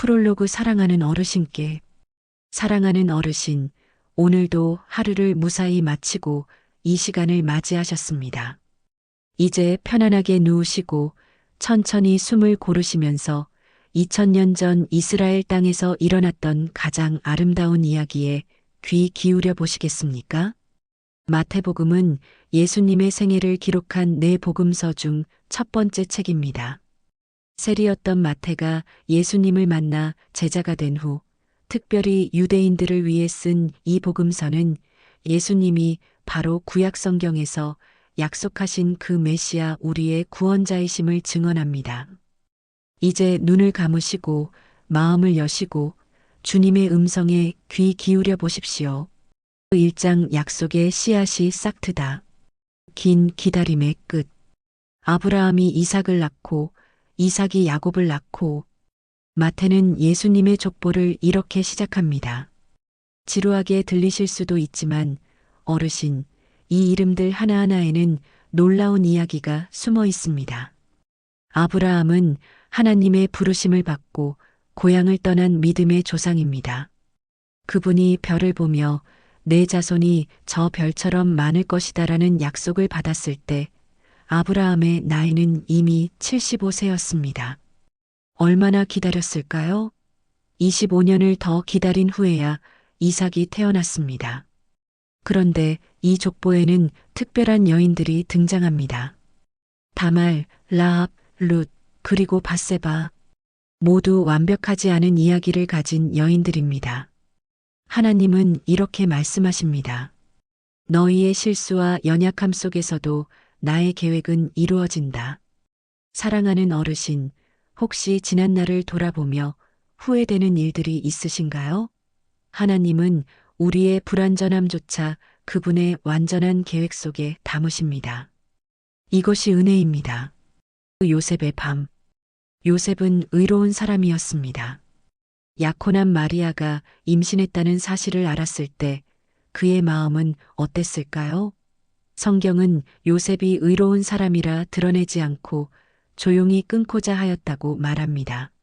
프롤로그 사랑하는 어르신께. 사랑하는 어르신, 오늘도 하루를 무사히 마치고 이 시간을 맞이하셨습니다. 이제 편안하게 누우시고 천천히 숨을 고르시면서 2000년 전 이스라엘 땅에서 일어났던 가장 아름다운 이야기에 귀 기울여 보시겠습니까? 마태복음은 예수님의 생애를 기록한 네 복음서 중 첫 번째 책입니다. 세리였던 마태가 예수님을 만나 제자가 된 후 특별히 유대인들을 위해 쓴 이 복음서는 예수님이 바로 구약 성경에서 약속하신 그 메시아 우리의 구원자이심을 증언합니다. 이제 눈을 감으시고 마음을 여시고 주님의 음성에 귀 기울여 보십시오. 1장 약속의 씨앗이 싹 트다. 긴 기다림의 끝. 아브라함이 이삭을 낳고 이삭이 야곱을 낳고 마태는 예수님의 족보를 이렇게 시작합니다. 지루하게 들리실 수도 있지만 어르신, 이 이름들 하나하나에는 놀라운 이야기가 숨어 있습니다. 아브라함은 하나님의 부르심을 받고 고향을 떠난 믿음의 조상입니다. 그분이 별을 보며 내 자손이 저 별처럼 많을 것이다라는 약속을 받았을 때 아브라함의 나이는 이미 75세였습니다. 얼마나 기다렸을까요? 25년을 더 기다린 후에야 이삭이 태어났습니다. 그런데 이 족보에는 특별한 여인들이 등장합니다. 다말, 라합, 룻, 그리고 밧세바. 모두 완벽하지 않은 이야기를 가진 여인들입니다. 하나님은 이렇게 말씀하십니다. 너희의 실수와 연약함 속에서도 나의 계획은 이루어진다. 사랑하는 어르신, 혹시 지난 날을 돌아보며 후회되는 일들이 있으신가요? 하나님은 우리의 불완전함조차 그분의 완전한 계획 속에 담으십니다. 이것이 은혜입니다. 요셉의 밤. 요셉은 의로운 사람이었습니다. 약혼한 마리아가 임신했다는 사실을 알았을 때 그의 마음은 어땠을까요? 성경은 요셉이 의로운 사람이라 드러내지 않고 조용히 끊고자 하였다고 말합니다.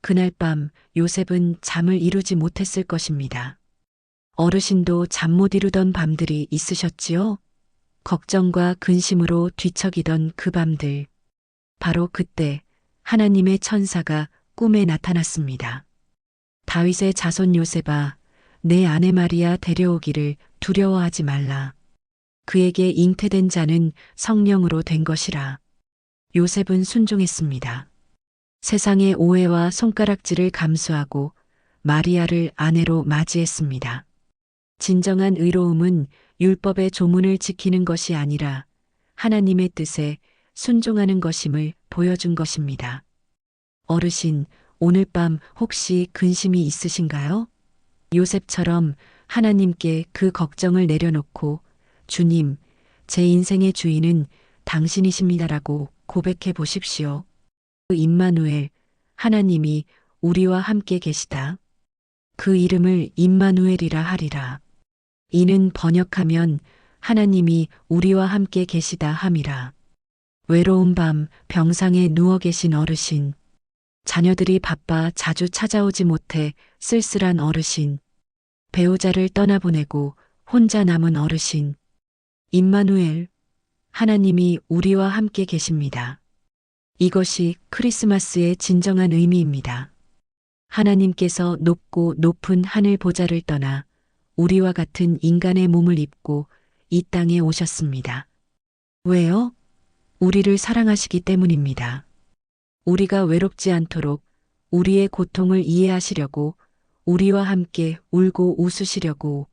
그날 밤 요셉은 잠을 이루지 못했을 것입니다. 어르신도 잠 못 이루던 밤들이 있으셨지요? 걱정과 근심으로 뒤척이던 그 밤들. 바로 그때 하나님의 천사가 꿈에 나타났습니다. 다윗의 자손 요셉아, 내 아내 마리아 데려오기를 두려워하지 말라. 그에게 잉태된 자는 성령으로 된 것이라. 요셉은 순종했습니다. 세상의 오해와 손가락질을 감수하고 마리아를 아내로 맞이했습니다. 진정한 의로움은 율법의 조문을 지키는 것이 아니라 하나님의 뜻에 순종하는 것임을 보여준 것입니다. 어르신, 오늘 밤 혹시 근심이 있으신가요? 요셉처럼 하나님께 그 걱정을 내려놓고 주님, 제 인생의 주인은 당신이십니다라고 고백해 보십시오. 임마누엘, 하나님이 우리와 함께 계시다. 그 이름을 임마누엘이라 하리라. 이는 번역하면 하나님이 우리와 함께 계시다 함이라. 외로운 밤 병상에 누워 계신 어르신, 자녀들이 바빠 자주 찾아오지 못해 쓸쓸한 어르신, 배우자를 떠나보내고 혼자 남은 어르신, 임마누엘, 하나님이 우리와 함께 계십니다. 이것이 크리스마스의 진정한 의미입니다. 하나님께서 높고 높은 하늘 보좌를 떠나 우리와 같은 인간의 몸을 입고 이 땅에 오셨습니다. 왜요? 우리를 사랑하시기 때문입니다. 우리가 외롭지 않도록 우리의 고통을 이해하시려고 우리와 함께 울고 웃으시려고.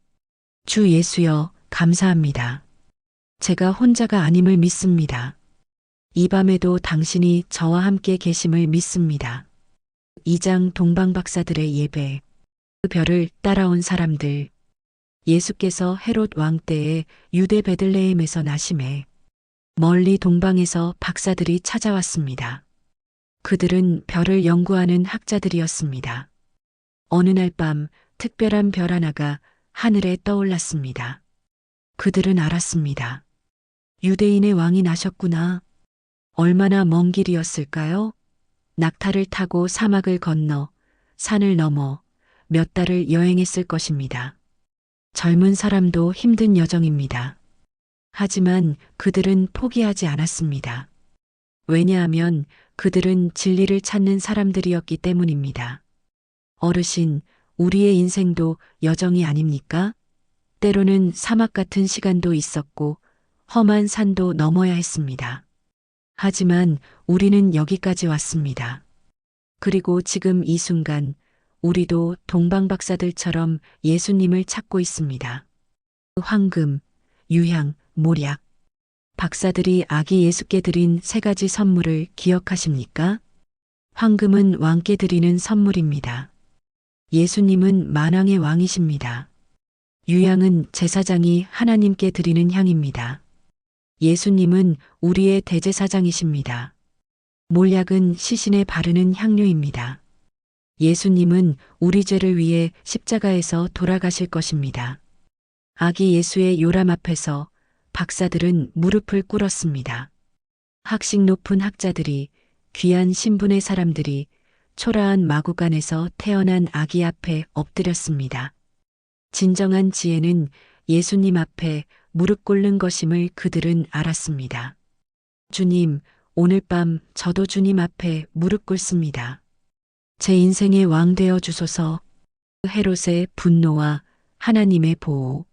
주 예수여, 감사합니다. 제가 혼자가 아님을 믿습니다. 이 밤에도 당신이 저와 함께 계심을 믿습니다. 2장 동방박사들의 예배. 그 별을 따라온 사람들. 예수께서 헤롯 왕 때에 유대 베들레헴에서 나심에 멀리 동방에서 박사들이 찾아왔습니다. 그들은 별을 연구하는 학자들이었습니다. 어느 날 밤 특별한 별 하나가 하늘에 떠올랐습니다. 그들은 알았습니다. 유대인의 왕이 나셨구나. 얼마나 먼 길이었을까요? 낙타를 타고 사막을 건너 산을 넘어 몇 달을 여행했을 것입니다. 젊은 사람도 힘든 여정입니다. 하지만 그들은 포기하지 않았습니다. 왜냐하면 그들은 진리를 찾는 사람들이었기 때문입니다. 어르신, 우리의 인생도 여정이 아닙니까? 때로는 사막 같은 시간도 있었고 험한 산도 넘어야 했습니다. 하지만 우리는 여기까지 왔습니다. 그리고 지금 이 순간 우리도 동방박사들처럼 예수님을 찾고 있습니다. 황금, 유향, 몰약. 박사들이 아기 예수께 드린 세 가지 선물을 기억하십니까? 황금은 왕께 드리는 선물입니다. 예수님은 만왕의 왕이십니다. 유향은 제사장이 하나님께 드리는 향입니다. 예수님은 우리의 대제사장이십니다. 몰약은 시신에 바르는 향료입니다. 예수님은 우리 죄를 위해 십자가에서 돌아가실 것입니다. 아기 예수의 요람 앞에서 박사들은 무릎을 꿇었습니다. 학식 높은 학자들이, 귀한 신분의 사람들이 초라한 마구간에서 태어난 아기 앞에 엎드렸습니다. 진정한 지혜는 예수님 앞에 무릎 꿇는 것임을 그들은 알았습니다. 주님, 오늘 밤 저도 주님 앞에 무릎 꿇습니다. 제 인생의 왕 되어 주소서. 헤롯의 분노와 하나님의 보호.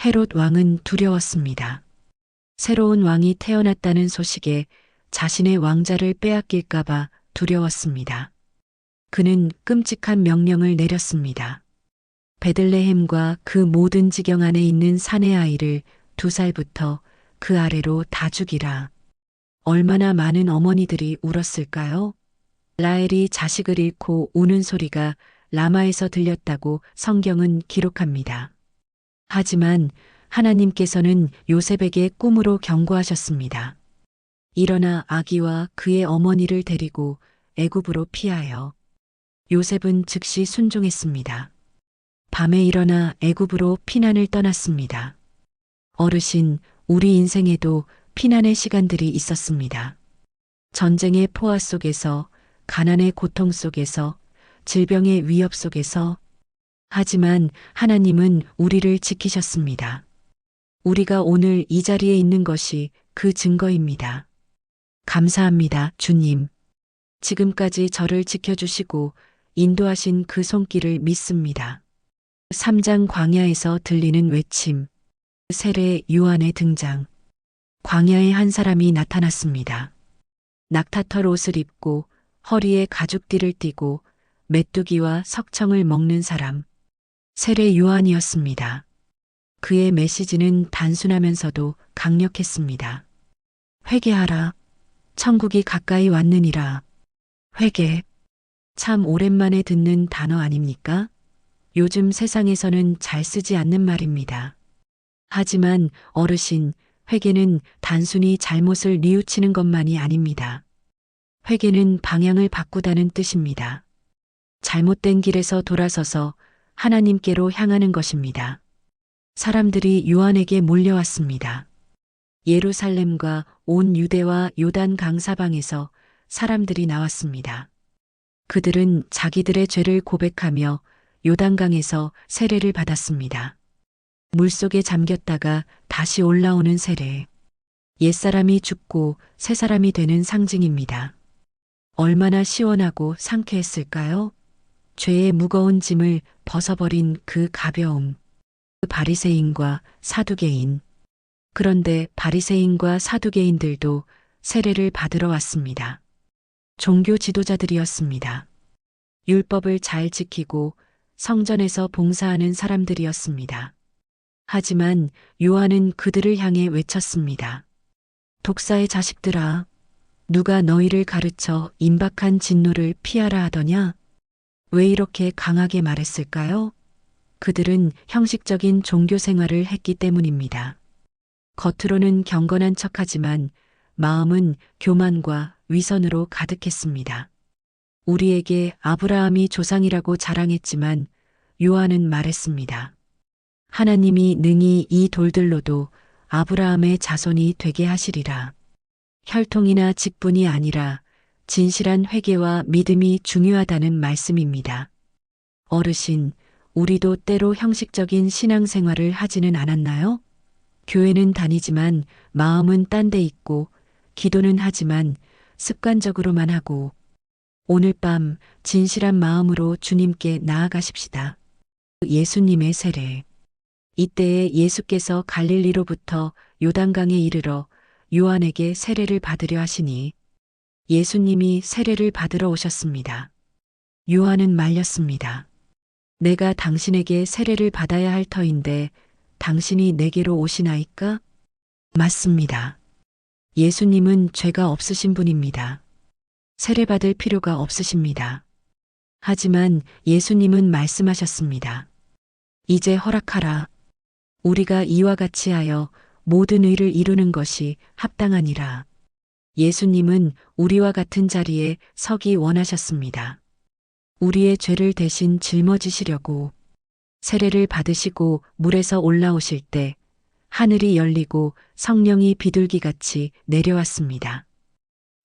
헤롯 왕은 두려웠습니다. 새로운 왕이 태어났다는 소식에 자신의 왕자를 빼앗길까봐 두려웠습니다. 그는 끔찍한 명령을 내렸습니다. 베들레헴과 그 모든 지경 안에 있는 사내 아이를 2살부터 그 아래로 다 죽이라. 얼마나 많은 어머니들이 울었을까요? 라헬이 자식을 잃고 우는 소리가 라마에서 들렸다고 성경은 기록합니다. 하지만 하나님께서는 요셉에게 꿈으로 경고하셨습니다. 일어나 아기와 그의 어머니를 데리고 애굽으로 피하여. 요셉은 즉시 순종했습니다. 밤에 일어나 애굽으로 피난을 떠났습니다. 어르신, 우리 인생에도 피난의 시간들이 있었습니다. 전쟁의 포화 속에서, 가난의 고통 속에서, 질병의 위협 속에서. 하지만 하나님은 우리를 지키셨습니다. 우리가 오늘 이 자리에 있는 것이 그 증거입니다. 감사합니다, 주님. 지금까지 저를 지켜주시고 인도하신 그 손길을 믿습니다. 3장 광야에서 들리는 외침. 세례 요한의 등장. 광야에 한 사람이 나타났습니다. 낙타털 옷을 입고 허리에 가죽띠를 띠고 메뚜기와 석청을 먹는 사람. 세례 요한이었습니다. 그의 메시지는 단순하면서도 강력했습니다. 회개하라. 천국이 가까이 왔느니라. 회개. 참 오랜만에 듣는 단어 아닙니까? 요즘 세상에서는 잘 쓰지 않는 말입니다. 하지만 어르신, 회개는 단순히 잘못을 뉘우치는 것만이 아닙니다. 회개는 방향을 바꾸다는 뜻입니다. 잘못된 길에서 돌아서서 하나님께로 향하는 것입니다. 사람들이 요한에게 몰려왔습니다. 예루살렘과 온 유대와 요단 강 사방에서 사람들이 나왔습니다. 그들은 자기들의 죄를 고백하며 요단강에서 세례를 받았습니다. 물속에 잠겼다가 다시 올라오는 세례. 옛사람이 죽고 새사람이 되는 상징입니다. 얼마나 시원하고 상쾌했을까요? 죄의 무거운 짐을 벗어버린 그 가벼움. 바리새인과 사두개인. 그런데 바리새인과 사두개인들도 세례를 받으러 왔습니다. 종교 지도자들이었습니다. 율법을 잘 지키고 성전에서 봉사하는 사람들이었습니다. 하지만 요한은 그들을 향해 외쳤습니다. 독사의 자식들아, 누가 너희를 가르쳐 임박한 진노를 피하라 하더냐? 왜 이렇게 강하게 말했을까요? 그들은 형식적인 종교 생활을 했기 때문입니다. 겉으로는 경건한 척하지만 마음은 교만과 위선으로 가득했습니다. 우리에게 아브라함이 조상이라고 자랑했지만 요한은 말했습니다. 하나님이 능히 이 돌들로도 아브라함의 자손이 되게 하시리라. 혈통이나 직분이 아니라 진실한 회개와 믿음이 중요하다는 말씀입니다. 어르신, 우리도 때로 형식적인 신앙생활을 하지는 않았나요? 교회는 다니지만 마음은 딴 데 있고, 기도는 하지만 습관적으로만 하고, 오늘 밤 진실한 마음으로 주님께 나아가십시다. 예수님의 세례. 이때에 예수께서 갈릴리로부터 요단강에 이르러 요한에게 세례를 받으려 하시니 예수님이 세례를 받으러 오셨습니다. 요한은 말렸습니다. 내가 당신에게 세례를 받아야 할 터인데 당신이 내게로 오시나이까? 맞습니다. 예수님은 죄가 없으신 분입니다. 세례받을 필요가 없으십니다. 하지만 예수님은 말씀하셨습니다. 이제 허락하라. 우리가 이와 같이 하여 모든 의를 이루는 것이 합당하니라. 예수님은 우리와 같은 자리에 서기 원하셨습니다. 우리의 죄를 대신 짊어지시려고 세례를 받으시고 물에서 올라오실 때 하늘이 열리고 성령이 비둘기같이 내려왔습니다.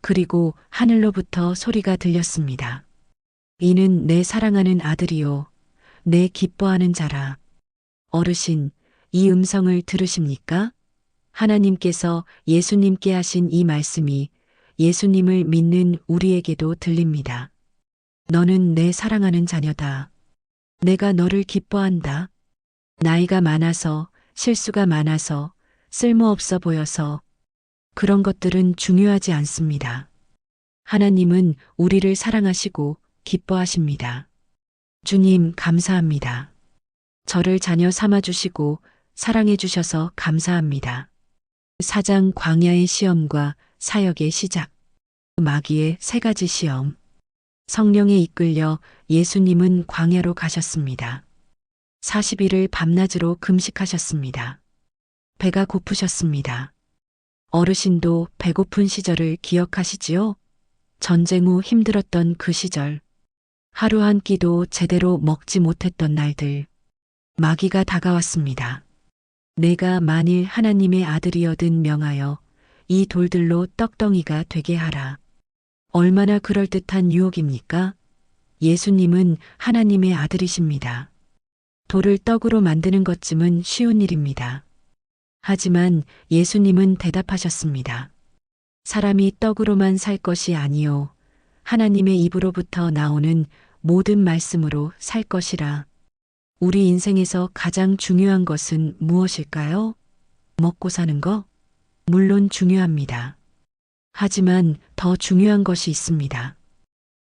그리고 하늘로부터 소리가 들렸습니다. 이는 내 사랑하는 아들이요, 내 기뻐하는 자라. 어르신, 이 음성을 들으십니까? 하나님께서 예수님께 하신 이 말씀이 예수님을 믿는 우리에게도 들립니다. 너는 내 사랑하는 자녀다. 내가 너를 기뻐한다. 나이가 많아서, 실수가 많아서, 쓸모없어 보여서 그런 것들은 중요하지 않습니다. 하나님은 우리를 사랑하시고 기뻐하십니다. 주님, 감사합니다. 저를 자녀 삼아 주시고 사랑해 주셔서 감사합니다. 사장 광야의 시험과 사역의 시작. 마귀의 세 가지 시험. 성령에 이끌려 예수님은 광야로 가셨습니다. 40일을 밤낮으로 금식하셨습니다. 배가 고프셨습니다. 어르신도 배고픈 시절을 기억하시지요? 전쟁 후 힘들었던 그 시절. 하루 한 끼도 제대로 먹지 못했던 날들. 마귀가 다가왔습니다. 내가 만일 하나님의 아들이여든 명하여 이 돌들로 떡덩이가 되게 하라. 얼마나 그럴듯한 유혹입니까? 예수님은 하나님의 아들이십니다. 돌을 떡으로 만드는 것쯤은 쉬운 일입니다. 하지만 예수님은 대답하셨습니다. 사람이 떡으로만 살 것이 아니요 하나님의 입으로부터 나오는 모든 말씀으로 살 것이라. 우리 인생에서 가장 중요한 것은 무엇일까요? 먹고 사는 거? 물론 중요합니다. 하지만 더 중요한 것이 있습니다.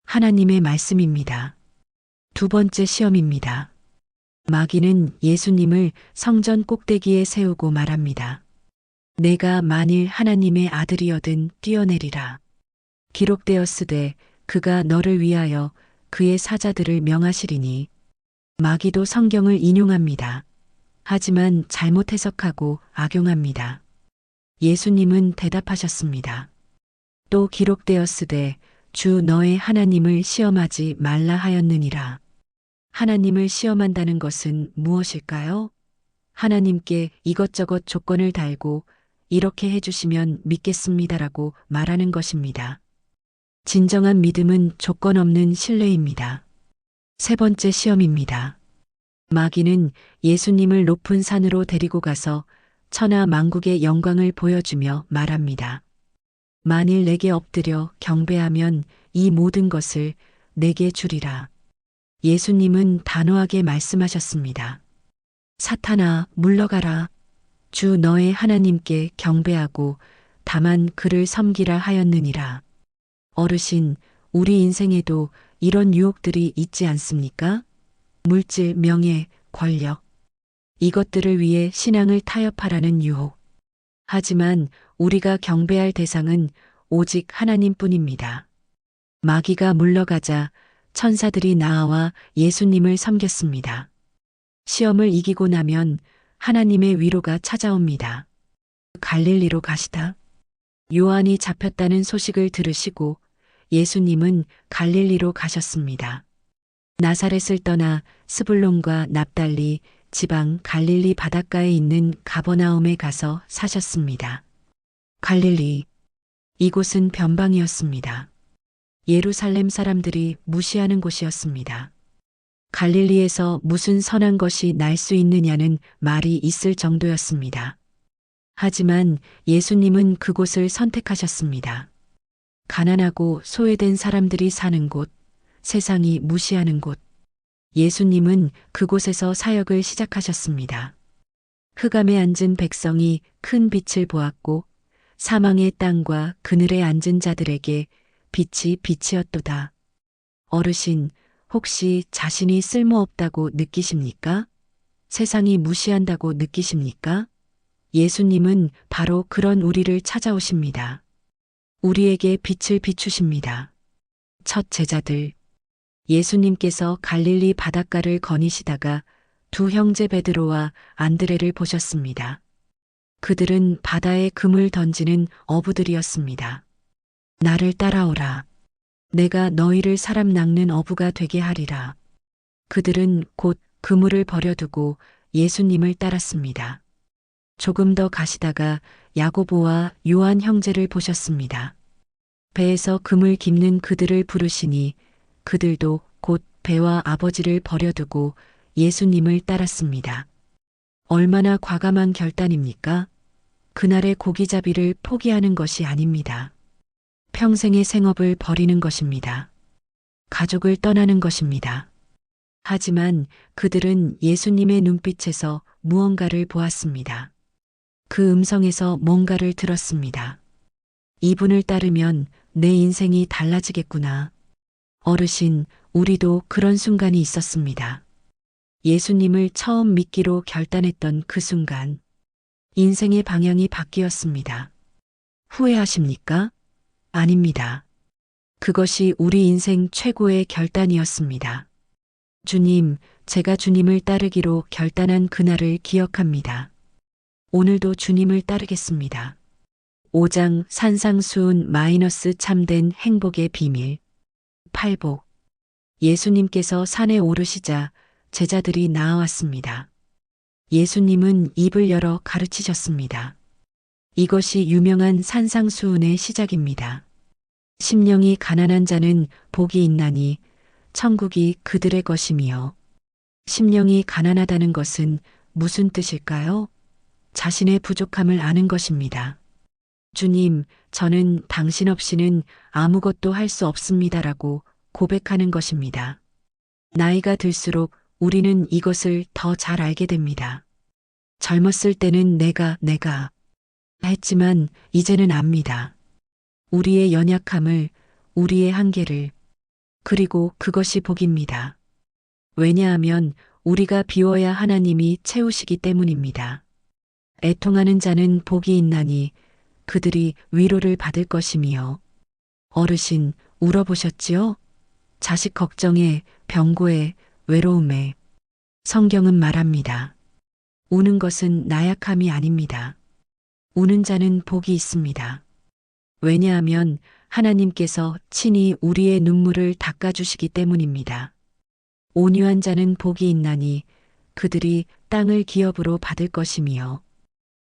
하나님의 말씀입니다. 두 번째 시험입니다. 마귀는 예수님을 성전 꼭대기에 세우고 말합니다. 내가 만일 하나님의 아들이여든 뛰어내리라. 기록되었으되 그가 너를 위하여 그의 사자들을 명하시리니. 마귀도 성경을 인용합니다. 하지만 잘못 해석하고 악용합니다. 예수님은 대답하셨습니다. 또 기록되었으되 주 너의 하나님을 시험하지 말라 하였느니라. 하나님을 시험한다는 것은 무엇일까요? 하나님께 이것저것 조건을 달고 이렇게 해주시면 믿겠습니다라고 말하는 것입니다. 진정한 믿음은 조건 없는 신뢰입니다. 세 번째 시험입니다. 마귀는 예수님을 높은 산으로 데리고 가서 천하 만국의 영광을 보여주며 말합니다. 만일 내게 엎드려 경배하면 이 모든 것을 내게 주리라. 예수님은 단호하게 말씀하셨습니다. 사탄아, 물러가라. 주 너의 하나님께 경배하고 다만 그를 섬기라 하였느니라. 어르신, 우리 인생에도 이런 유혹들이 있지 않습니까? 물질, 명예, 권력. 이것들을 위해 신앙을 타협하라는 유혹. 하지만 우리가 경배할 대상은 오직 하나님뿐입니다. 마귀가 물러가자 천사들이 나와 예수님을 섬겼습니다. 시험을 이기고 나면 하나님의 위로가 찾아옵니다. 갈릴리로 가시다. 요한이 잡혔다는 소식을 들으시고 예수님은 갈릴리로 가셨습니다. 나사렛을 떠나 스불론과 납달리 지방 갈릴리 바닷가에 있는 가버나움에 가서 사셨습니다. 갈릴리. 이곳은 변방이었습니다. 예루살렘 사람들이 무시하는 곳이었습니다. 갈릴리에서 무슨 선한 것이 날 수 있느냐는 말이 있을 정도였습니다. 하지만 예수님은 그곳을 선택하셨습니다. 가난하고 소외된 사람들이 사는 곳, 세상이 무시하는 곳. 예수님은 그곳에서 사역을 시작하셨습니다. 흑암에 앉은 백성이 큰 빛을 보았고 사망의 땅과 그늘에 앉은 자들에게 빛이 빛이었도다. 어르신, 혹시 자신이 쓸모없다고 느끼십니까? 세상이 무시한다고 느끼십니까? 예수님은 바로 그런 우리를 찾아오십니다. 우리에게 빛을 비추십니다. 첫 제자들. 예수님께서 갈릴리 바닷가를 거니시다가 두 형제 베드로와 안드레를 보셨습니다. 그들은 바다에 금을 던지는 어부들이었습니다. 나를 따라오라. 내가 너희를 사람 낚는 어부가 되게 하리라. 그들은 곧 그물을 버려두고 예수님을 따랐습니다. 조금 더 가시다가 야고보와 요한 형제를 보셨습니다. 배에서 금을 깁는 그들을 부르시니 그들도 곧 배와 아버지를 버려두고 예수님을 따랐습니다. 얼마나 과감한 결단입니까? 그날의 고기잡이를 포기하는 것이 아닙니다. 평생의 생업을 버리는 것입니다. 가족을 떠나는 것입니다. 하지만 그들은 예수님의 눈빛에서 무언가를 보았습니다. 그 음성에서 뭔가를 들었습니다. 이분을 따르면 내 인생이 달라지겠구나. 어르신, 우리도 그런 순간이 있었습니다. 예수님을 처음 믿기로 결단했던 그 순간, 인생의 방향이 바뀌었습니다. 후회하십니까? 아닙니다. 그것이 우리 인생 최고의 결단이었습니다. 주님, 제가 주님을 따르기로 결단한 그날을 기억합니다. 오늘도 주님을 따르겠습니다. 5장 산상수훈 마이너스 참된 행복의 비밀. 팔복. 예수님께서 산에 오르시자 제자들이 나아왔습니다. 예수님은 입을 열어 가르치셨습니다. 이것이 유명한 산상수훈의 시작입니다. 심령이 가난한 자는 복이 있나니 천국이 그들의 것이며. 심령이 가난하다는 것은 무슨 뜻일까요? 자신의 부족함을 아는 것입니다. 주님, 저는 당신 없이는 아무것도 할 수 없습니다라고 고백하는 것입니다. 나이가 들수록 우리는 이것을 더 잘 알게 됩니다. 젊었을 때는 내가 했지만 이제는 압니다. 우리의 연약함을, 우리의 한계를, 그리고 그것이 복입니다. 왜냐하면 우리가 비워야 하나님이 채우시기 때문입니다. 애통하는 자는 복이 있나니 그들이 위로를 받을 것이며. 어르신, 울어보셨지요? 자식 걱정에, 병고에, 외로움에. 성경은 말합니다. 우는 것은 나약함이 아닙니다. 우는 자는 복이 있습니다. 왜냐하면 하나님께서 친히 우리의 눈물을 닦아주시기 때문입니다. 온유한 자는 복이 있나니 그들이 땅을 기업으로 받을 것이며.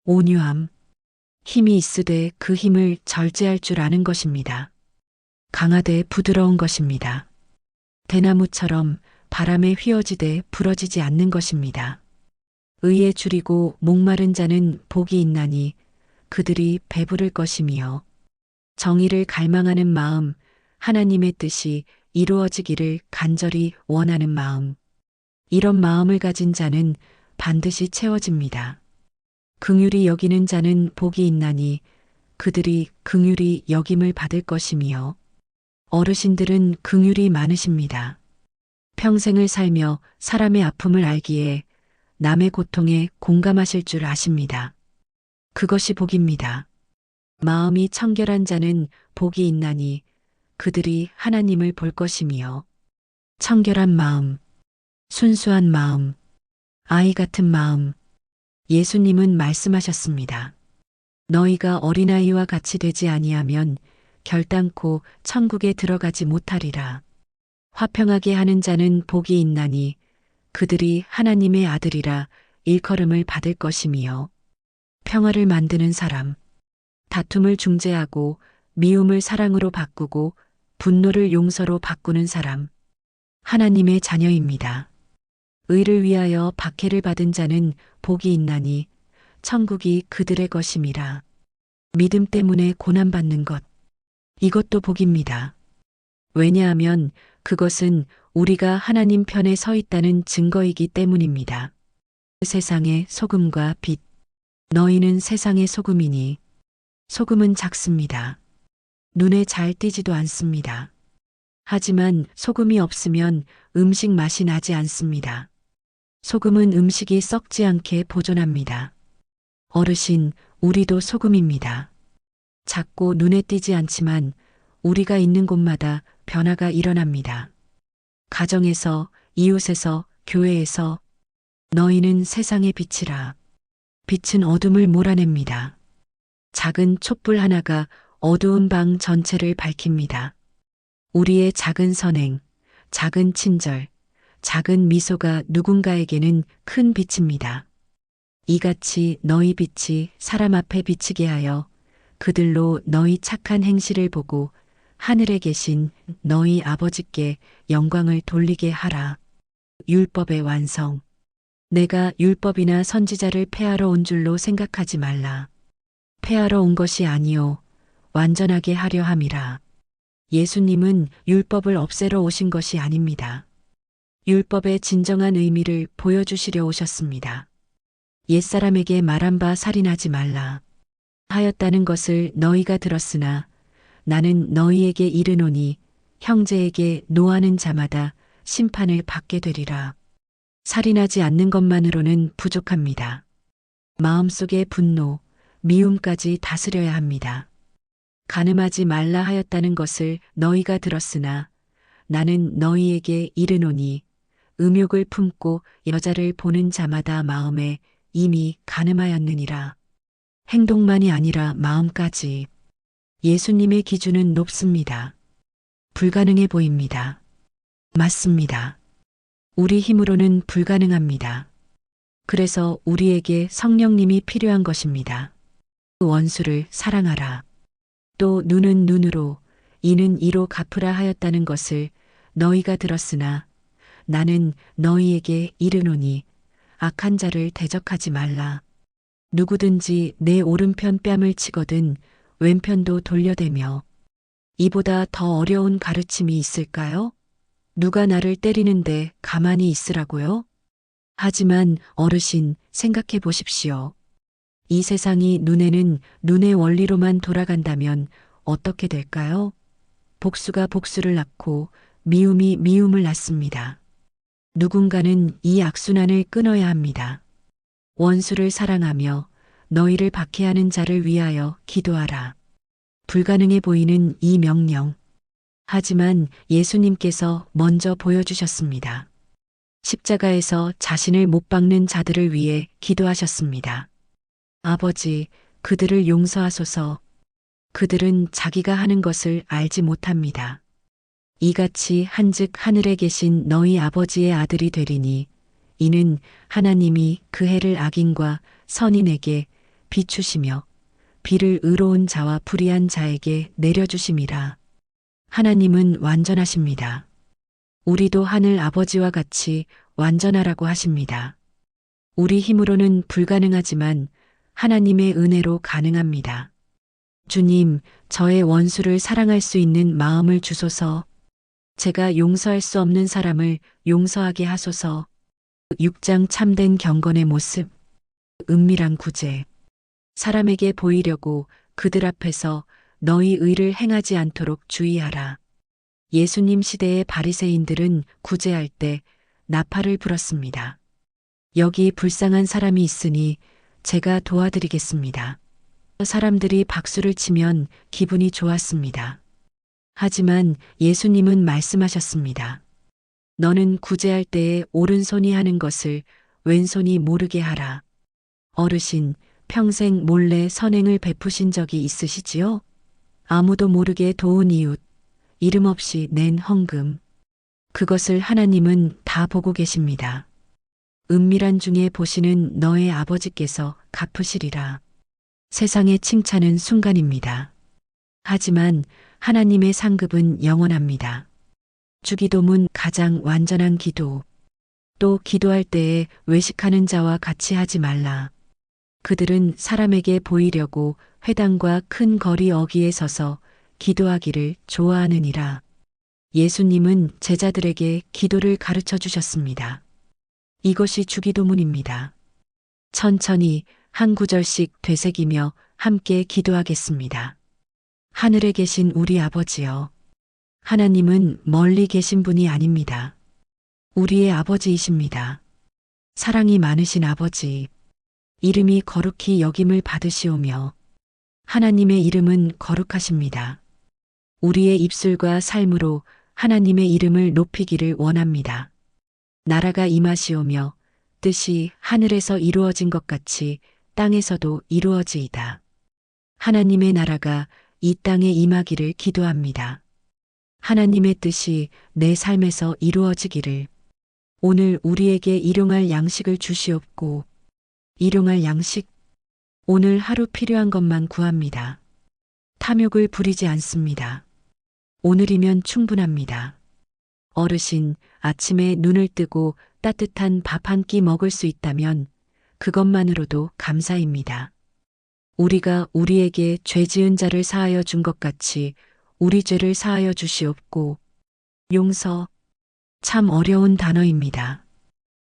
온유함. 힘이 있으되 그 힘을 절제할 줄 아는 것입니다. 강하되 부드러운 것입니다. 대나무처럼 바람에 휘어지되 부러지지 않는 것입니다. 의에 줄이고 목마른 자는 복이 있나니 그들이 배부를 것이며. 정의를 갈망하는 마음, 하나님의 뜻이 이루어지기를 간절히 원하는 마음. 이런 마음을 가진 자는 반드시 채워집니다. 긍휼히 여기는 자는 복이 있나니 그들이 긍휼히 여김을 받을 것이며. 어르신들은 긍휼이 많으십니다. 평생을 살며 사람의 아픔을 알기에 남의 고통에 공감하실 줄 아십니다. 그것이 복입니다. 마음이 청결한 자는 복이 있나니 그들이 하나님을 볼 것이며. 청결한 마음, 순수한 마음, 아이 같은 마음. 예수님은 말씀하셨습니다. 너희가 어린아이와 같이 되지 아니하면 결단코 천국에 들어가지 못하리라. 화평하게 하는 자는 복이 있나니 그들이 하나님의 아들이라 일컬음을 받을 것이며. 평화를 만드는 사람. 다툼을 중재하고 미움을 사랑으로 바꾸고 분노를 용서로 바꾸는 사람. 하나님의 자녀입니다. 의를 위하여 박해를 받은 자는 복이 있나니 천국이 그들의 것임이라. 믿음 때문에 고난받는 것. 이것도 복입니다. 왜냐하면 그것은 우리가 하나님 편에 서 있다는 증거이기 때문입니다. 세상의 소금과 빛. 너희는 세상의 소금이니. 소금은 작습니다. 눈에 잘 띄지도 않습니다. 하지만 소금이 없으면 음식 맛이 나지 않습니다. 소금은 음식이 썩지 않게 보존합니다. 어르신, 우리도 소금입니다. 작고 눈에 띄지 않지만 우리가 있는 곳마다 변화가 일어납니다. 가정에서, 이웃에서, 교회에서. 너희는 세상의 빛이라. 빛은 어둠을 몰아냅니다. 작은 촛불 하나가 어두운 방 전체를 밝힙니다. 우리의 작은 선행, 작은 친절, 작은 미소가 누군가에게는 큰 빛입니다. 이같이 너희 빛이 사람 앞에 비치게 하여 그들로 너희 착한 행실을 보고 하늘에 계신 너희 아버지께 영광을 돌리게 하라. 율법의 완성. 내가 율법이나 선지자를 폐하러 온 줄로 생각하지 말라. 폐하러 온 것이 아니요 완전하게 하려 함이라. 예수님은 율법을 없애러 오신 것이 아닙니다. 율법의 진정한 의미를 보여주시려 오셨습니다. 옛사람에게 말한 바 살인하지 말라 하였다는 것을 너희가 들었으나 나는 너희에게 이르노니 형제에게 노하는 자마다 심판을 받게 되리라. 살인하지 않는 것만으로는 부족합니다. 마음속의 분노, 미움까지 다스려야 합니다. 간음하지 말라 하였다는 것을 너희가 들었으나 나는 너희에게 이르노니 음욕을 품고 여자를 보는 자마다 마음에 이미 간음하였느니라. 행동만이 아니라 마음까지. 예수님의 기준은 높습니다. 불가능해 보입니다. 맞습니다. 우리 힘으로는 불가능합니다. 그래서 우리에게 성령님이 필요한 것입니다. 원수를 사랑하라. 또 눈은 눈으로, 이는 이로 갚으라 하였다는 것을 너희가 들었으나 나는 너희에게 이르노니 악한 자를 대적하지 말라. 누구든지 내 오른편 뺨을 치거든 왼편도 돌려대며. 이보다 더 어려운 가르침이 있을까요? 누가 나를 때리는데 가만히 있으라고요? 하지만 어르신, 생각해 보십시오. 이 세상이 눈에는 눈의 원리로만 돌아간다면 어떻게 될까요? 복수가 복수를 낳고 미움이 미움을 낳습니다. 누군가는 이 악순환을 끊어야 합니다. 원수를 사랑하며 너희를 박해하는 자를 위하여 기도하라. 불가능해 보이는 이 명령. 하지만 예수님께서 먼저 보여주셨습니다. 십자가에서 자신을 못 박는 자들을 위해 기도하셨습니다. 아버지, 그들을 용서하소서. 그들은 자기가 하는 것을 알지 못합니다. 이같이 한즉 하늘에 계신 너희 아버지의 아들이 되리니 이는 하나님이 그 해를 악인과 선인에게 비추시며 비를 의로운 자와 불의한 자에게 내려주심이라. 하나님은 완전하십니다. 우리도 하늘 아버지와 같이 완전하라고 하십니다. 우리 힘으로는 불가능하지만 하나님의 은혜로 가능합니다. 주님, 저의 원수를 사랑할 수 있는 마음을 주소서. 제가 용서할 수 없는 사람을 용서하게 하소서. 6장 참된 경건의 모습. 은밀한 구제. 사람에게 보이려고 그들 앞에서 너희 의를 행하지 않도록 주의하라. 예수님 시대의 바리새인들은 구제할 때 나팔을 불었습니다. 여기 불쌍한 사람이 있으니 제가 도와드리겠습니다. 사람들이 박수를 치면 기분이 좋았습니다. 하지만 예수님은 말씀하셨습니다. 너는 구제할 때에 오른손이 하는 것을 왼손이 모르게 하라. 어르신, 평생 몰래 선행을 베푸신 적이 있으시지요? 아무도 모르게 도운 이웃, 이름 없이 낸 헌금. 그것을 하나님은 다 보고 계십니다. 은밀한 중에 보시는 너의 아버지께서 갚으시리라. 세상의 칭찬은 순간입니다. 하지만 하나님의 상급은 영원합니다. 주기도문 가장 완전한 기도. 또 기도할 때에 외식하는 자와 같이 하지 말라. 그들은 사람에게 보이려고 회당과 큰 거리 어귀에 서서 기도하기를 좋아하느니라. 예수님은 제자들에게 기도를 가르쳐 주셨습니다. 이것이 주기도문입니다. 천천히 한 구절씩 되새기며 함께 기도하겠습니다. 하늘에 계신 우리 아버지여. 하나님은 멀리 계신 분이 아닙니다. 우리의 아버지이십니다. 사랑이 많으신 아버지. 이름이 거룩히 여김을 받으시오며 하나님의 이름은 거룩하십니다. 우리의 입술과 삶으로 하나님의 이름을 높이기를 원합니다. 나라가 임하시오며 뜻이 하늘에서 이루어진 것 같이 땅에서도 이루어지이다. 하나님의 나라가 이 땅에 임하기를 기도합니다. 하나님의 뜻이 내 삶에서 이루어지기를. 오늘 우리에게 일용할 양식을 주시옵고. 일용할 양식. 오늘 하루 필요한 것만 구합니다. 탐욕을 부리지 않습니다. 오늘이면 충분합니다. 어르신, 아침에 눈을 뜨고 따뜻한 밥 한 끼 먹을 수 있다면 그것만으로도 감사입니다. 우리가 우리에게 죄 지은 자를 사하여 준 것 같이 우리 죄를 사하여 주시옵고. 용서. 참 어려운 단어입니다.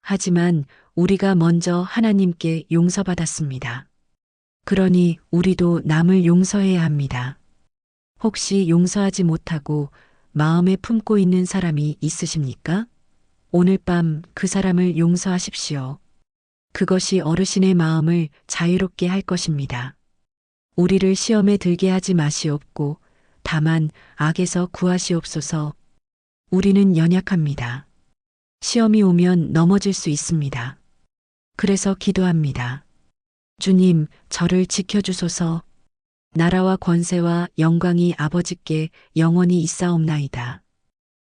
하지만 우리가 먼저 하나님께 용서받았습니다. 그러니 우리도 남을 용서해야 합니다. 혹시 용서하지 못하고 마음에 품고 있는 사람이 있으십니까? 오늘 밤 그 사람을 용서하십시오. 그것이 어르신의 마음을 자유롭게 할 것입니다. 우리를 시험에 들게 하지 마시옵고 다만 악에서 구하시옵소서. 우리는 연약합니다. 시험이 오면 넘어질 수 있습니다. 그래서 기도합니다. 주님, 저를 지켜주소서. 나라와 권세와 영광이 아버지께 영원히 있사옵나이다.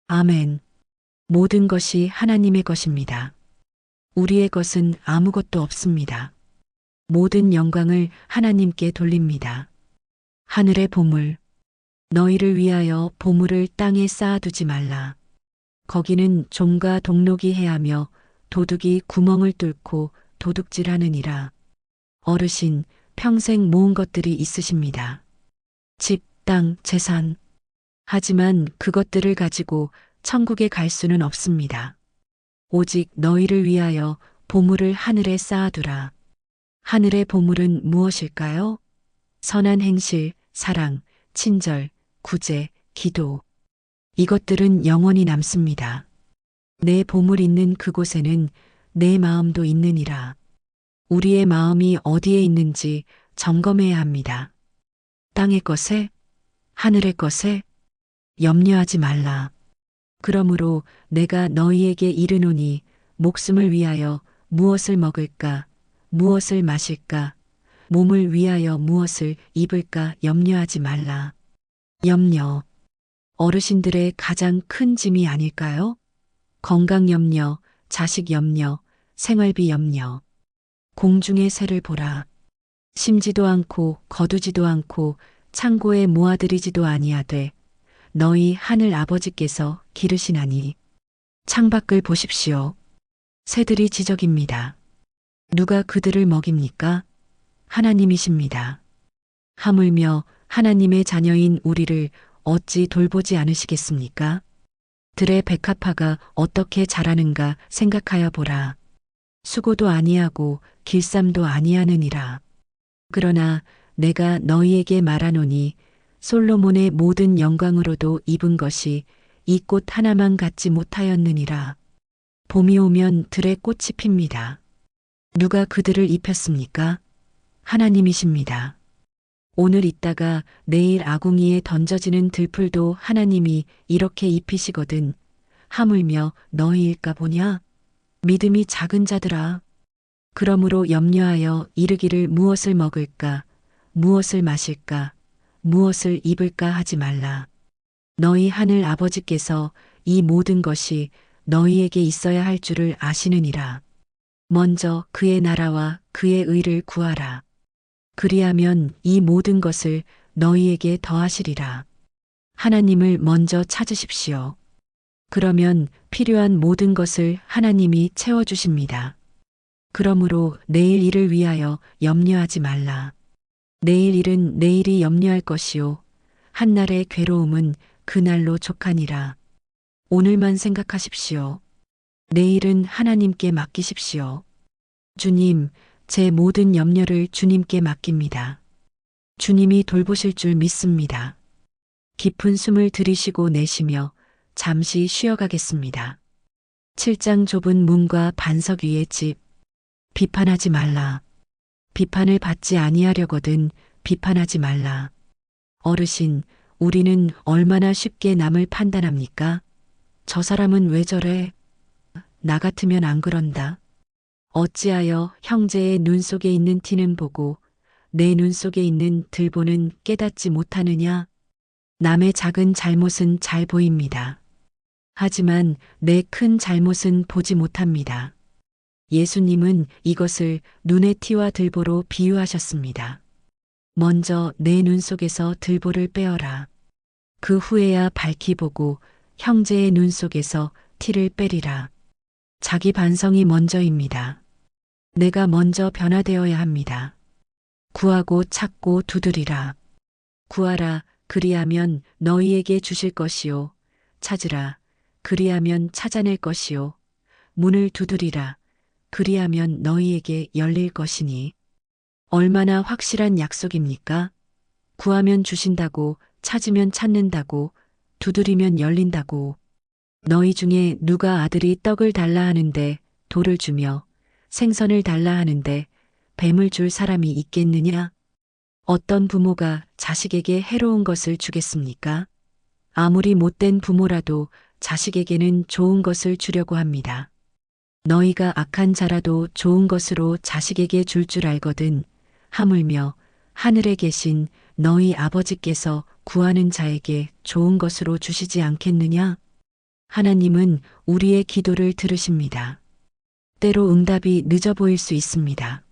아멘. 모든 것이 하나님의 것입니다. 우리의 것은 아무것도 없습니다. 모든 영광을 하나님께 돌립니다. 하늘의 보물. 너희를 위하여 보물을 땅에 쌓아두지 말라. 거기는 좀과 동록이 해하며 도둑이 구멍을 뚫고 도둑질하느니라. 어르신, 평생 모은 것들이 있으십니다. 집, 땅, 재산. 하지만 그것들을 가지고 천국에 갈 수는 없습니다. 오직 너희를 위하여 보물을 하늘에 쌓아두라. 하늘의 보물은 무엇일까요? 선한 행실, 사랑, 친절, 구제, 기도. 이것들은 영원히 남습니다. 내 보물 있는 그곳에는 내 마음도 있느니라. 우리의 마음이 어디에 있는지 점검해야 합니다. 땅의 것에, 하늘의 것에 염려하지 말라. 그러므로 내가 너희에게 이르노니 목숨을 위하여 무엇을 먹을까, 무엇을 마실까, 몸을 위하여 무엇을 입을까 염려하지 말라. 염려. 어르신들의 가장 큰 짐이 아닐까요? 건강 염려, 자식 염려, 생활비 염려. 공중의 새를 보라. 심지도 않고 거두지도 않고 창고에 모아들이지도 아니하되 너희 하늘 아버지께서 기르시나니. 창밖을 보십시오. 새들이 지적입니다. 누가 그들을 먹입니까? 하나님이십니다. 하물며 하나님의 자녀인 우리를 어찌 돌보지 않으시겠습니까? 들의 백합화가 어떻게 자라는가 생각하여 보라. 수고도 아니하고 길쌈도 아니하느니라. 그러나 내가 너희에게 말하노니 솔로몬의 모든 영광으로도 입은 것이 이 꽃 하나만 갖지 못하였느니라. 봄이 오면 들의 꽃이 핍니다. 누가 그들을 입혔습니까? 하나님이십니다. 오늘 있다가 내일 아궁이에 던져지는 들풀도 하나님이 이렇게 입히시거든. 하물며 너희일까 보냐? 믿음이 작은 자들아. 그러므로 염려하여 이르기를 무엇을 먹을까, 무엇을 마실까, 무엇을 입을까 하지 말라. 너희 하늘 아버지께서 이 모든 것이 너희에게 있어야 할 줄을 아시느니라. 먼저 그의 나라와 그의 의를 구하라. 그리하면 이 모든 것을 너희에게 더하시리라. 하나님을 먼저 찾으십시오. 그러면 필요한 모든 것을 하나님이 채워주십니다. 그러므로 내일 일을 위하여 염려하지 말라. 내일 일은 내일이 염려할 것이요. 한날의 괴로움은 그날로 족하니라. 오늘만 생각하십시오. 내일은 하나님께 맡기십시오. 주님, 제 모든 염려를 주님께 맡깁니다. 주님이 돌보실 줄 믿습니다. 깊은 숨을 들이쉬고 내쉬며 잠시 쉬어가겠습니다. 7장 좁은 문과 반석 위의 집. 비판하지 말라. 비판을 받지 아니하려거든 비판하지 말라. 어르신, 우리는 얼마나 쉽게 남을 판단합니까? 저 사람은 왜 저래? 나 같으면 안 그런다. 어찌하여 형제의 눈 속에 있는 티는 보고 내 눈 속에 있는 들보는 깨닫지 못하느냐? 남의 작은 잘못은 잘 보입니다. 하지만 내 큰 잘못은 보지 못합니다. 예수님은 이것을 눈의 티와 들보로 비유하셨습니다. 먼저 내 눈 속에서 들보를 빼어라. 그 후에야 밝히 보고 형제의 눈 속에서 티를 빼리라. 자기 반성이 먼저입니다. 내가 먼저 변화되어야 합니다. 구하고 찾고 두드리라. 구하라. 그리하면 너희에게 주실 것이요. 찾으라. 그리하면 찾아낼 것이요. 문을 두드리라. 그리하면 너희에게 열릴 것이니. 얼마나 확실한 약속입니까? 구하면 주신다고, 찾으면 찾는다고, 두드리면 열린다고. 너희 중에 누가 아들이 떡을 달라 하는데 돌을 주며 생선을 달라 하는데 뱀을 줄 사람이 있겠느냐? 어떤 부모가 자식에게 해로운 것을 주겠습니까? 아무리 못된 부모라도 자식에게는 좋은 것을 주려고 합니다. 너희가 악한 자라도 좋은 것으로 자식에게 줄 줄 알거든. 하물며 하늘에 계신 너희 아버지께서 구하는 자에게 좋은 것으로 주시지 않겠느냐? 하나님은 우리의 기도를 들으십니다. 때로 응답이 늦어 보일 수 있습니다.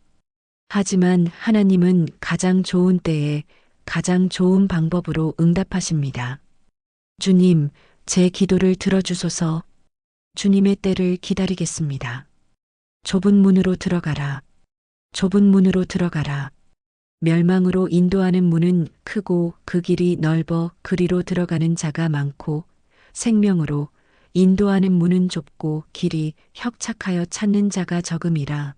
하지만 하나님은 가장 좋은 때에 가장 좋은 방법으로 응답하십니다. 주님, 제 기도를 들어주소서. 주님의 때를 기다리겠습니다. 좁은 문으로 들어가라. 좁은 문으로 들어가라. 멸망으로 인도하는 문은 크고 그 길이 넓어 그리로 들어가는 자가 많고 생명으로 인도하는 문은 좁고 길이 협착하여 찾는 자가 적음이라.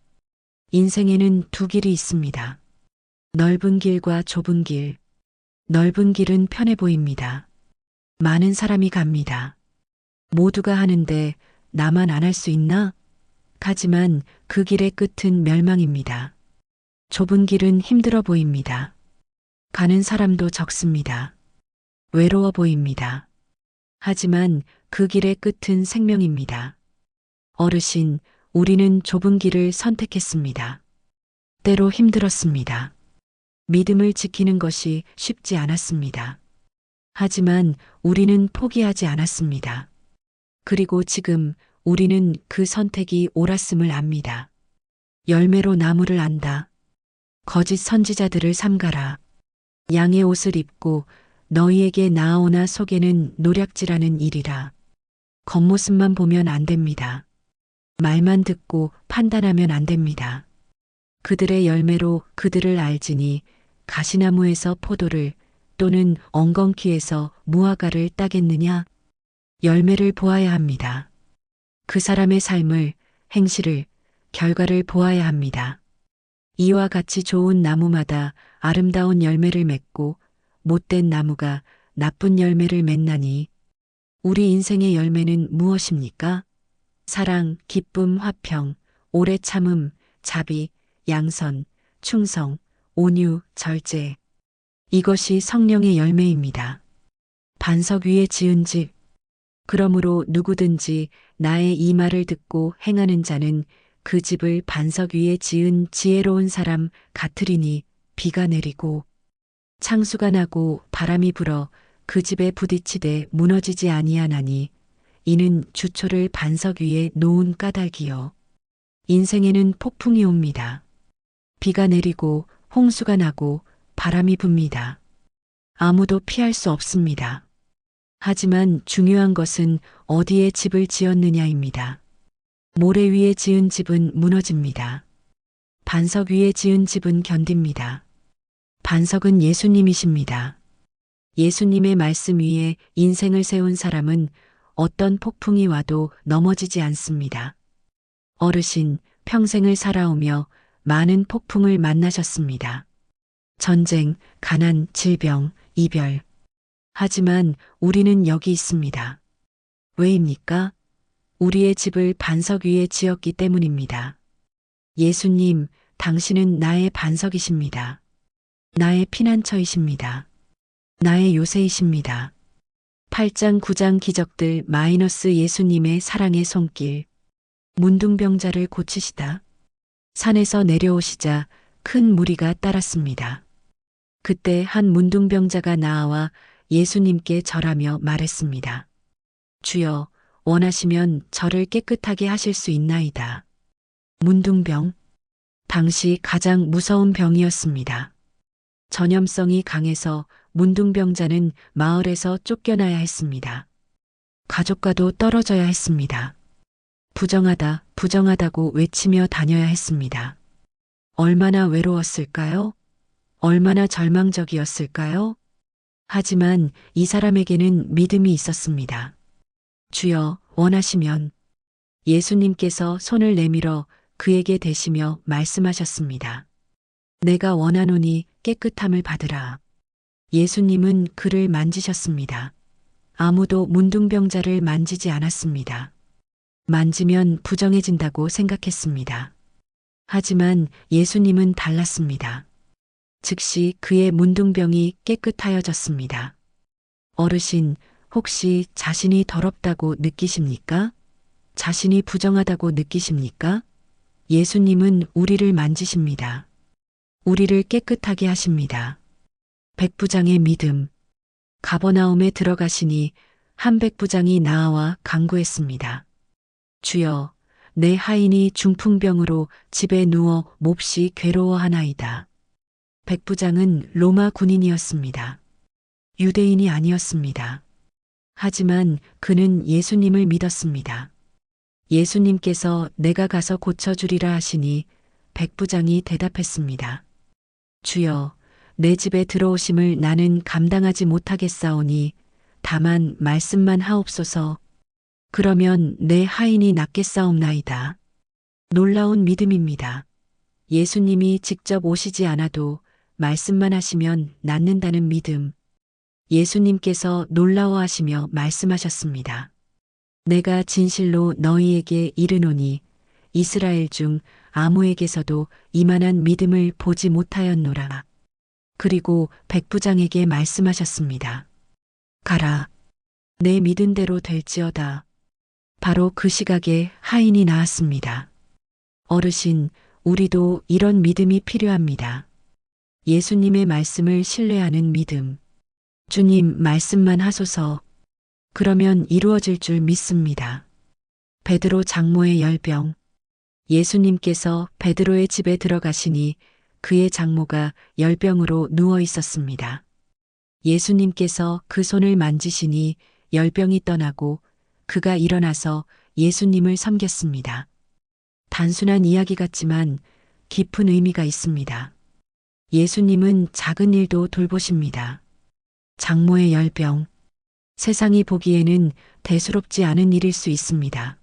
인생에는 두 길이 있습니다. 넓은 길과 좁은 길. 넓은 길은 편해 보입니다. 많은 사람이 갑니다. 모두가 하는데 나만 안 할 수 있나? 하지만 그 길의 끝은 멸망입니다. 좁은 길은 힘들어 보입니다. 가는 사람도 적습니다. 외로워 보입니다. 하지만 그 길의 끝은 생명입니다. 어르신, 우리는 좁은 길을 선택했습니다. 때로 힘들었습니다. 믿음을 지키는 것이 쉽지 않았습니다. 하지만 우리는 포기하지 않았습니다. 그리고 지금 우리는 그 선택이 옳았음을 압니다. 열매로 나무를 안다. 거짓 선지자들을 삼가라. 양의 옷을 입고 너희에게 나아오나 속에는 노략질하는 일이라. 겉모습만 보면 안 됩니다. 말만 듣고 판단하면 안 됩니다. 그들의 열매로 그들을 알지니 가시나무에서 포도를 또는 엉겅퀴에서 무화과를 따겠느냐? 열매를 보아야 합니다. 그 사람의 삶을, 행실을, 결과를 보아야 합니다. 이와 같이 좋은 나무마다 아름다운 열매를 맺고 못된 나무가 나쁜 열매를 맺나니 우리 인생의 열매는 무엇입니까? 사랑, 기쁨, 화평, 오래 참음, 자비, 양선, 충성, 온유, 절제. 이것이 성령의 열매입니다. 반석 위에 지은 집. 그러므로 누구든지 나의 이 말을 듣고 행하는 자는 그 집을 반석 위에 지은 지혜로운 사람 같으리니 비가 내리고 창수가 나고 바람이 불어 그 집에 부딪히되 무너지지 아니하나니 이는 주초를 반석 위에 놓은 까닭이요. 인생에는 폭풍이 옵니다. 비가 내리고 홍수가 나고 바람이 붑니다. 아무도 피할 수 없습니다. 하지만 중요한 것은 어디에 집을 지었느냐입니다. 모래 위에 지은 집은 무너집니다. 반석 위에 지은 집은 견딥니다. 반석은 예수님이십니다. 예수님의 말씀 위에 인생을 세운 사람은 어떤 폭풍이 와도 넘어지지 않습니다. 어르신, 평생을 살아오며 많은 폭풍을 만나셨습니다. 전쟁, 가난, 질병, 이별. 하지만 우리는 여기 있습니다. 왜입니까? 우리의 집을 반석 위에 지었기 때문입니다. 예수님, 당신은 나의 반석이십니다. 나의 피난처이십니다. 나의 요새이십니다. 8장 9장 기적들 마이너스 예수님의 사랑의 손길. 문둥병자를 고치시다. 산에서 내려오시자 큰 무리가 따랐습니다. 그때 한 문둥병자가 나와 예수님께 절하며 말했습니다. 주여, 원하시면 저를 깨끗하게 하실 수 있나이다. 문둥병. 당시 가장 무서운 병이었습니다. 전염성이 강해서 문둥병자는 마을에서 쫓겨나야 했습니다. 가족과도 떨어져야 했습니다. 부정하다, 부정하다고 외치며 다녀야 했습니다. 얼마나 외로웠을까요? 얼마나 절망적이었을까요? 하지만 이 사람에게는 믿음이 있었습니다. 주여, 원하시면 예수님께서 손을 내밀어 그에게 대시며 말씀하셨습니다. 내가 원하노니 깨끗함을 받으라. 예수님은 그를 만지셨습니다. 아무도 문둥병자를 만지지 않았습니다. 만지면 부정해진다고 생각했습니다. 하지만 예수님은 달랐습니다. 즉시 그의 문둥병이 깨끗하여졌습니다. 어르신, 혹시 자신이 더럽다고 느끼십니까? 자신이 부정하다고 느끼십니까? 예수님은 우리를 만지십니다. 우리를 깨끗하게 하십니다. 백부장의 믿음. 가버나움에 들어가시니 한 백부장이 나와 간구했습니다. 주여, 내 하인이 중풍병으로 집에 누워 몹시 괴로워하나이다. 백부장은 로마 군인이었습니다. 유대인이 아니었습니다. 하지만 그는 예수님을 믿었습니다. 예수님께서 내가 가서 고쳐주리라 하시니 백부장이 대답했습니다. 주여, 내 집에 들어오심을 나는 감당하지 못하겠사오니 다만 말씀만 하옵소서. 그러면 내 하인이 낫겠사옵나이다. 놀라운 믿음입니다. 예수님이 직접 오시지 않아도 말씀만 하시면 낫는다는 믿음. 예수님께서 놀라워하시며 말씀하셨습니다. 내가 진실로 너희에게 이르노니 이스라엘 중 아무에게서도 이만한 믿음을 보지 못하였노라. 그리고 백부장에게 말씀하셨습니다. 가라. 내 믿은 대로 될지어다. 바로 그 시각에 하인이 나았습니다. 어르신, 우리도 이런 믿음이 필요합니다. 예수님의 말씀을 신뢰하는 믿음. 주님, 말씀만 하소서. 그러면 이루어질 줄 믿습니다. 베드로 장모의 열병. 예수님께서 베드로의 집에 들어가시니 그의 장모가 열병으로 누워 있었습니다. 예수님께서 그 손을 만지시니 열병이 떠나고 그가 일어나서 예수님을 섬겼습니다. 단순한 이야기 같지만 깊은 의미가 있습니다. 예수님은 작은 일도 돌보십니다. 장모의 열병. 세상이 보기에는 대수롭지 않은 일일 수 있습니다.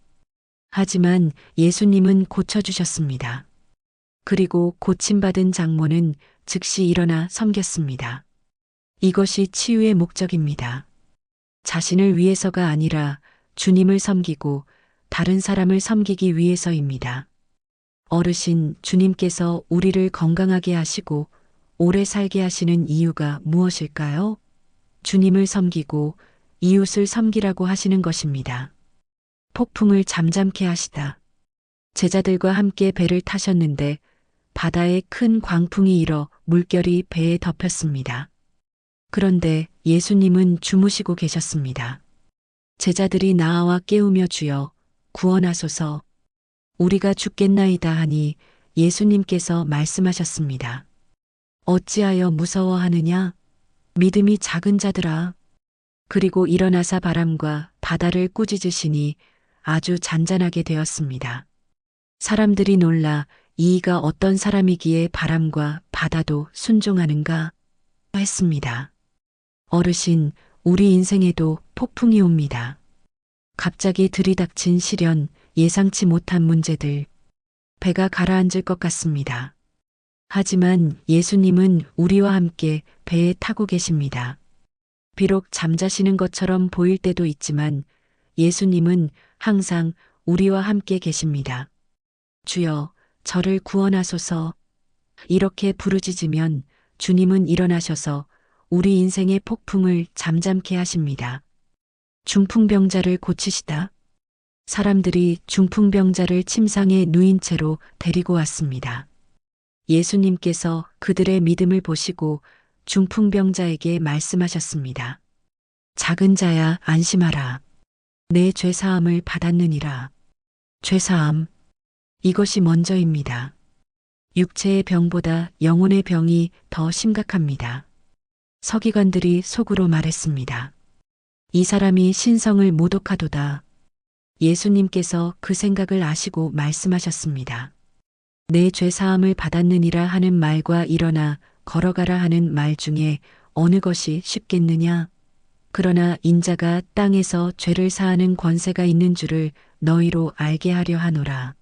하지만 예수님은 고쳐주셨습니다. 그리고 고침받은 장모는 즉시 일어나 섬겼습니다. 이것이 치유의 목적입니다. 자신을 위해서가 아니라 주님을 섬기고 다른 사람을 섬기기 위해서입니다. 어르신, 주님께서 우리를 건강하게 하시고 오래 살게 하시는 이유가 무엇일까요? 주님을 섬기고 이웃을 섬기라고 하시는 것입니다. 폭풍을 잠잠케 하시다. 제자들과 함께 배를 타셨는데 바다에 큰 광풍이 일어 물결이 배에 덮였습니다. 그런데 예수님은 주무시고 계셨습니다. 제자들이 나와 깨우며 주여 구원하소서, 우리가 죽겠나이다 하니 예수님께서 말씀하셨습니다. 어찌하여 무서워하느냐? 믿음이 작은 자들아. 그리고 일어나사 바람과 바다를 꾸짖으시니 아주 잔잔하게 되었습니다. 사람들이 놀라 이가 어떤 사람이기에 바람과 바다도 순종하는가 했습니다. 어르신, 우리 인생에도 폭풍이 옵니다. 갑자기 들이닥친 시련, 예상치 못한 문제들, 배가 가라앉을 것 같습니다. 하지만 예수님은 우리와 함께 배에 타고 계십니다. 비록 잠자시는 것처럼 보일 때도 있지만 예수님은 항상 우리와 함께 계십니다. 주여, 저를 구원하소서. 이렇게 부르짖으면 주님은 일어나셔서 우리 인생의 폭풍을 잠잠케 하십니다. 중풍병자를 고치시다. 사람들이 중풍병자를 침상에 누인 채로 데리고 왔습니다. 예수님께서 그들의 믿음을 보시고 중풍병자에게 말씀하셨습니다. 작은 자야, 안심하라. 내 죄사함을 받았느니라. 죄사함. 이것이 먼저입니다. 육체의 병보다 영혼의 병이 더 심각합니다. 서기관들이 속으로 말했습니다. 이 사람이 신성을 모독하도다. 예수님께서 그 생각을 아시고 말씀하셨습니다. 내 죄사함을 받았느니라 하는 말과 일어나 걸어가라 하는 말 중에 어느 것이 쉽겠느냐? 그러나 인자가 땅에서 죄를 사하는 권세가 있는 줄을 너희로 알게 하려 하노라.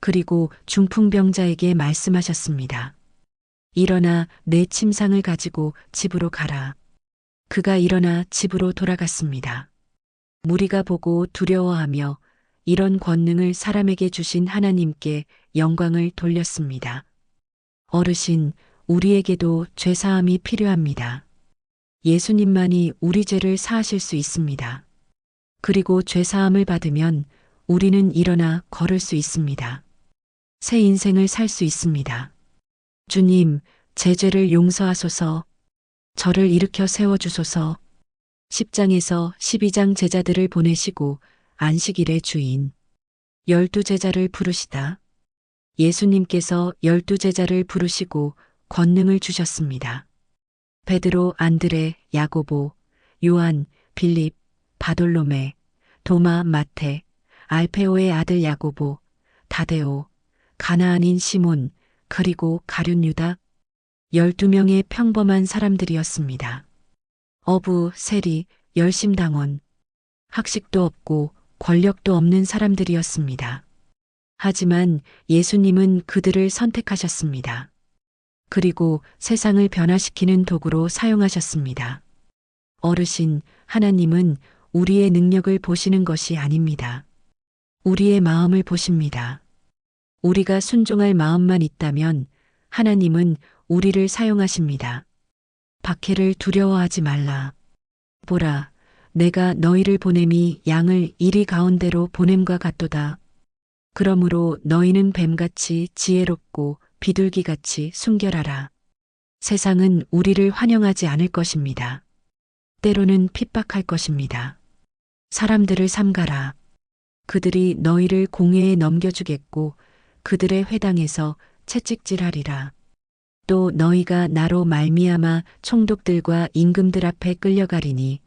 그리고 중풍병자에게 말씀하셨습니다. 일어나 내 침상을 가지고 집으로 가라. 그가 일어나 집으로 돌아갔습니다. 무리가 보고 두려워하며 이런 권능을 사람에게 주신 하나님께 영광을 돌렸습니다. 어르신, 우리에게도 죄사함이 필요합니다. 예수님만이 우리 죄를 사하실 수 있습니다. 그리고 죄사함을 받으면 우리는 일어나 걸을 수 있습니다. 새 인생을 살 수 있습니다. 주님, 제 죄를 용서하소서. 저를 일으켜 세워주소서. 10장에서 12장 제자들을 보내시고 안식일의 주인 12제자를 부르시다. 예수님께서 12제자를 부르시고 권능을 주셨습니다. 베드로, 안드레, 야고보, 요한, 빌립, 바돌로메, 도마, 마테, 알페오의 아들 야고보, 다데오, 가나안인 시몬, 그리고 가룟 유다, 12명의 평범한 사람들이었습니다. 어부, 세리, 열심당원, 학식도 없고 권력도 없는 사람들이었습니다. 하지만 예수님은 그들을 선택하셨습니다. 그리고 세상을 변화시키는 도구로 사용하셨습니다. 어르신, 하나님은 우리의 능력을 보시는 것이 아닙니다. 우리의 마음을 보십니다. 우리가 순종할 마음만 있다면 하나님은 우리를 사용하십니다. 박해를 두려워하지 말라. 보라, 내가 너희를 보냄이 양을 이리 가운데로 보냄과 같도다. 그러므로 너희는 뱀같이 지혜롭고 비둘기같이 순결하라. 세상은 우리를 환영하지 않을 것입니다. 때로는 핍박할 것입니다. 사람들을 삼가라. 그들이 너희를 공회에 넘겨주겠고 그들의 회당에서 채찍질하리라. 또 너희가 나로 말미암아 총독들과 임금들 앞에 끌려가리니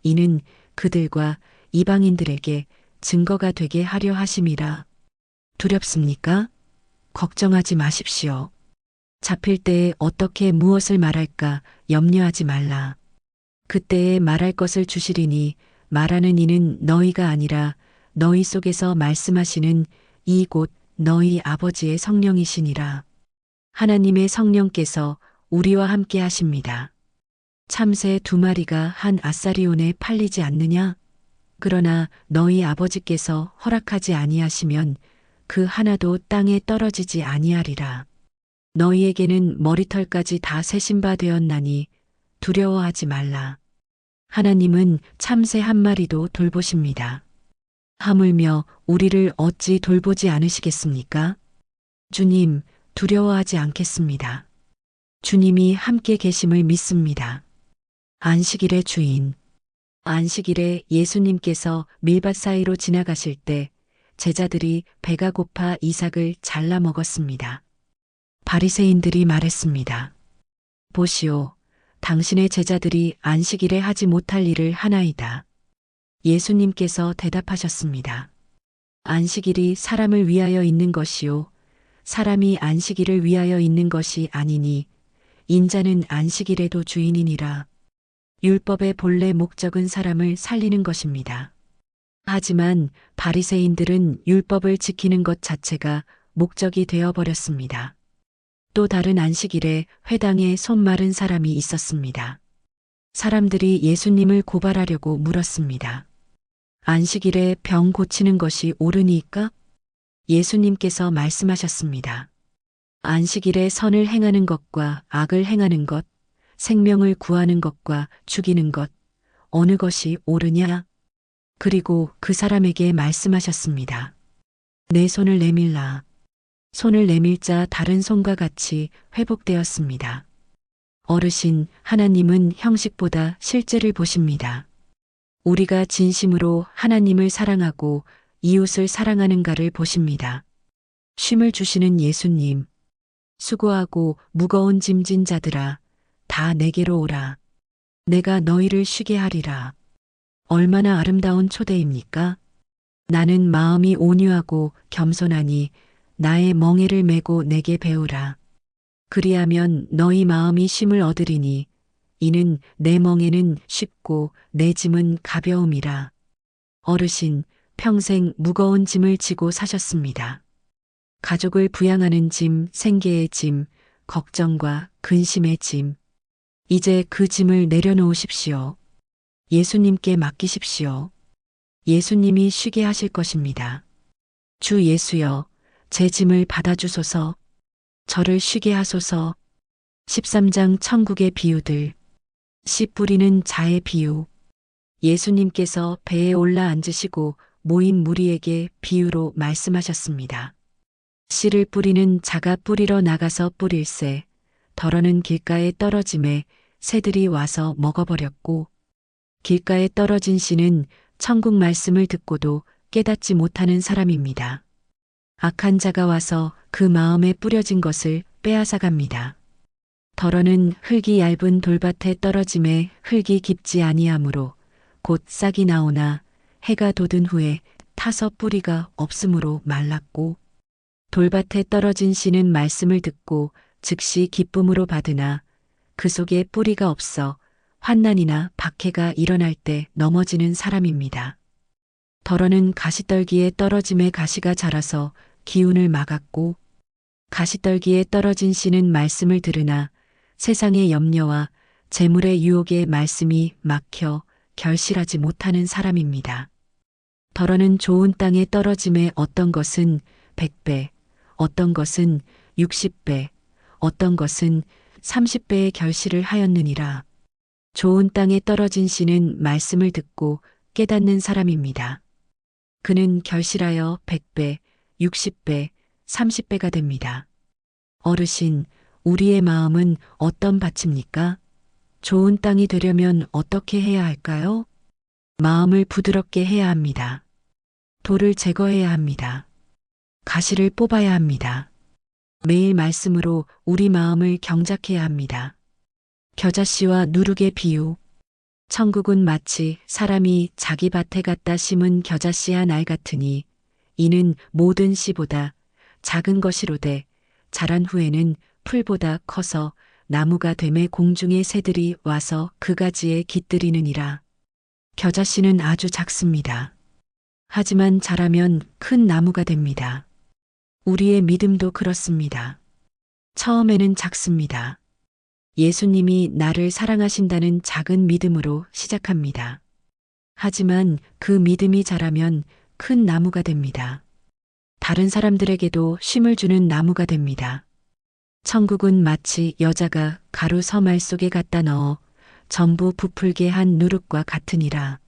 이는 그들과 이방인들에게 증거가 되게 하려 하심이라. 두렵습니까? 걱정하지 마십시오. 잡힐 때에 어떻게 무엇을 말할까 염려하지 말라. 그때에 말할 것을 주시리니 말하는 이는 너희가 아니라 너희 속에서 말씀하시는 이 곧 너희 아버지의 성령이시니라. 하나님의 성령께서 우리와 함께 하십니다. 참새 2마리가 한 아사리온에 팔리지 않느냐? 그러나 너희 아버지께서 허락하지 아니하시면 그 하나도 땅에 떨어지지 아니하리라. 너희에게는 머리털까지 다 세신 바 되었나니 두려워하지 말라. 하나님은 참새 1마리도 돌보십니다. 하물며 우리를 어찌 돌보지 않으시겠습니까? 주님, 두려워하지 않겠습니다. 주님이 함께 계심을 믿습니다. 안식일의 주인. 안식일에 예수님께서 밀밭 사이로 지나가실 때 제자들이 배가 고파 이삭을 잘라 먹었습니다. 바리새인들이 말했습니다. 보시오, 당신의 제자들이 안식일에 하지 못할 일을 하나이다. 예수님께서 대답하셨습니다. 안식일이 사람을 위하여 있는 것이요 사람이 안식일을 위하여 있는 것이 아니니 인자는 안식일에도 주인이니라. 율법의 본래 목적은 사람을 살리는 것입니다. 하지만 바리새인들은 율법을 지키는 것 자체가 목적이 되어 버렸습니다. 또 다른 안식일에 회당에 손 마른 사람이 있었습니다. 사람들이 예수님을 고발하려고 물었습니다. 안식일에 병 고치는 것이 옳으니까? 예수님께서 말씀하셨습니다. 안식일에 선을 행하는 것과 악을 행하는 것, 생명을 구하는 것과 죽이는 것, 어느 것이 옳으냐? 그리고 그 사람에게 말씀하셨습니다. 내 손을 내밀라. 손을 내밀자 다른 손과 같이 회복되었습니다. 어르신, 하나님은 형식보다 실제를 보십니다. 우리가 진심으로 하나님을 사랑하고 이웃을 사랑하는가를 보십니다. 쉼을 주시는 예수님, 수고하고 무거운 짐진 자들아, 다 내게로 오라. 내가 너희를 쉬게 하리라. 얼마나 아름다운 초대입니까? 나는 마음이 온유하고 겸손하니 나의 멍에를 메고 내게 배우라. 그리하면 너희 마음이 쉼을 얻으리니 이는 내 멍에는 쉽고 내 짐은 가벼움이라. 어르신, 평생 무거운 짐을 지고 사셨습니다. 가족을 부양하는 짐, 생계의 짐, 걱정과 근심의 짐. 이제 그 짐을 내려놓으십시오. 예수님께 맡기십시오. 예수님이 쉬게 하실 것입니다. 주 예수여, 제 짐을 받아주소서. 저를 쉬게 하소서. 13장 천국의 비유들. 씨 뿌리는 자의 비유. 예수님께서 배에 올라 앉으시고 모인 무리에게 비유로 말씀하셨습니다. 씨를 뿌리는 자가 뿌리러 나가서 뿌릴새, 덜어는 길가에 떨어짐에 새들이 와서 먹어버렸고, 길가에 떨어진 씨는 천국 말씀을 듣고도 깨닫지 못하는 사람입니다. 악한 자가 와서 그 마음에 뿌려진 것을 빼앗아갑니다. 덜어는 흙이 얇은 돌밭에 떨어짐에 흙이 깊지 아니하므로 곧 싹이 나오나 해가 돋은 후에 타서 뿌리가 없으므로 말랐고, 돌밭에 떨어진 씨는 말씀을 듣고 즉시 기쁨으로 받으나 그 속에 뿌리가 없어 환난이나 박해가 일어날 때 넘어지는 사람입니다. 덜어는 가시떨기에 떨어짐에 가시가 자라서 기운을 막았고, 가시떨기에 떨어진 씨는 말씀을 들으나 세상의 염려와 재물의 유혹에 말씀이 막혀 결실하지 못하는 사람입니다. 덜어는 좋은 땅에 떨어짐에 어떤 것은 100배, 어떤 것은 60배, 어떤 것은 30배의 결실을 하였느니라. 좋은 땅에 떨어진 씨는 말씀을 듣고 깨닫는 사람입니다. 그는 결실하여 100배, 60배, 30배가 됩니다. 어르신, 우리의 마음은 어떤 밭입니까? 좋은 땅이 되려면 어떻게 해야 할까요? 마음을 부드럽게 해야 합니다. 돌을 제거해야 합니다. 가시를 뽑아야 합니다. 매일 말씀으로 우리 마음을 경작해야 합니다. 겨자씨와 누룩의 비유. 천국은 마치 사람이 자기 밭에 갖다 심은 겨자씨 한 알 같으니 이는 모든 씨보다 작은 것이로되 자란 후에는 풀보다 커서 나무가 되매 공중의 새들이 와서 그 가지에 깃들이느니라. 겨자씨는 아주 작습니다. 하지만 자라면 큰 나무가 됩니다. 우리의 믿음도 그렇습니다. 처음에는 작습니다. 예수님이 나를 사랑하신다는 작은 믿음으로 시작합니다. 하지만 그 믿음이 자라면 큰 나무가 됩니다. 다른 사람들에게도 쉼을 주는 나무가 됩니다. 천국은 마치 여자가 가루 서말 속에 갖다 넣어 전부 부풀게 한 누룩과 같으니라.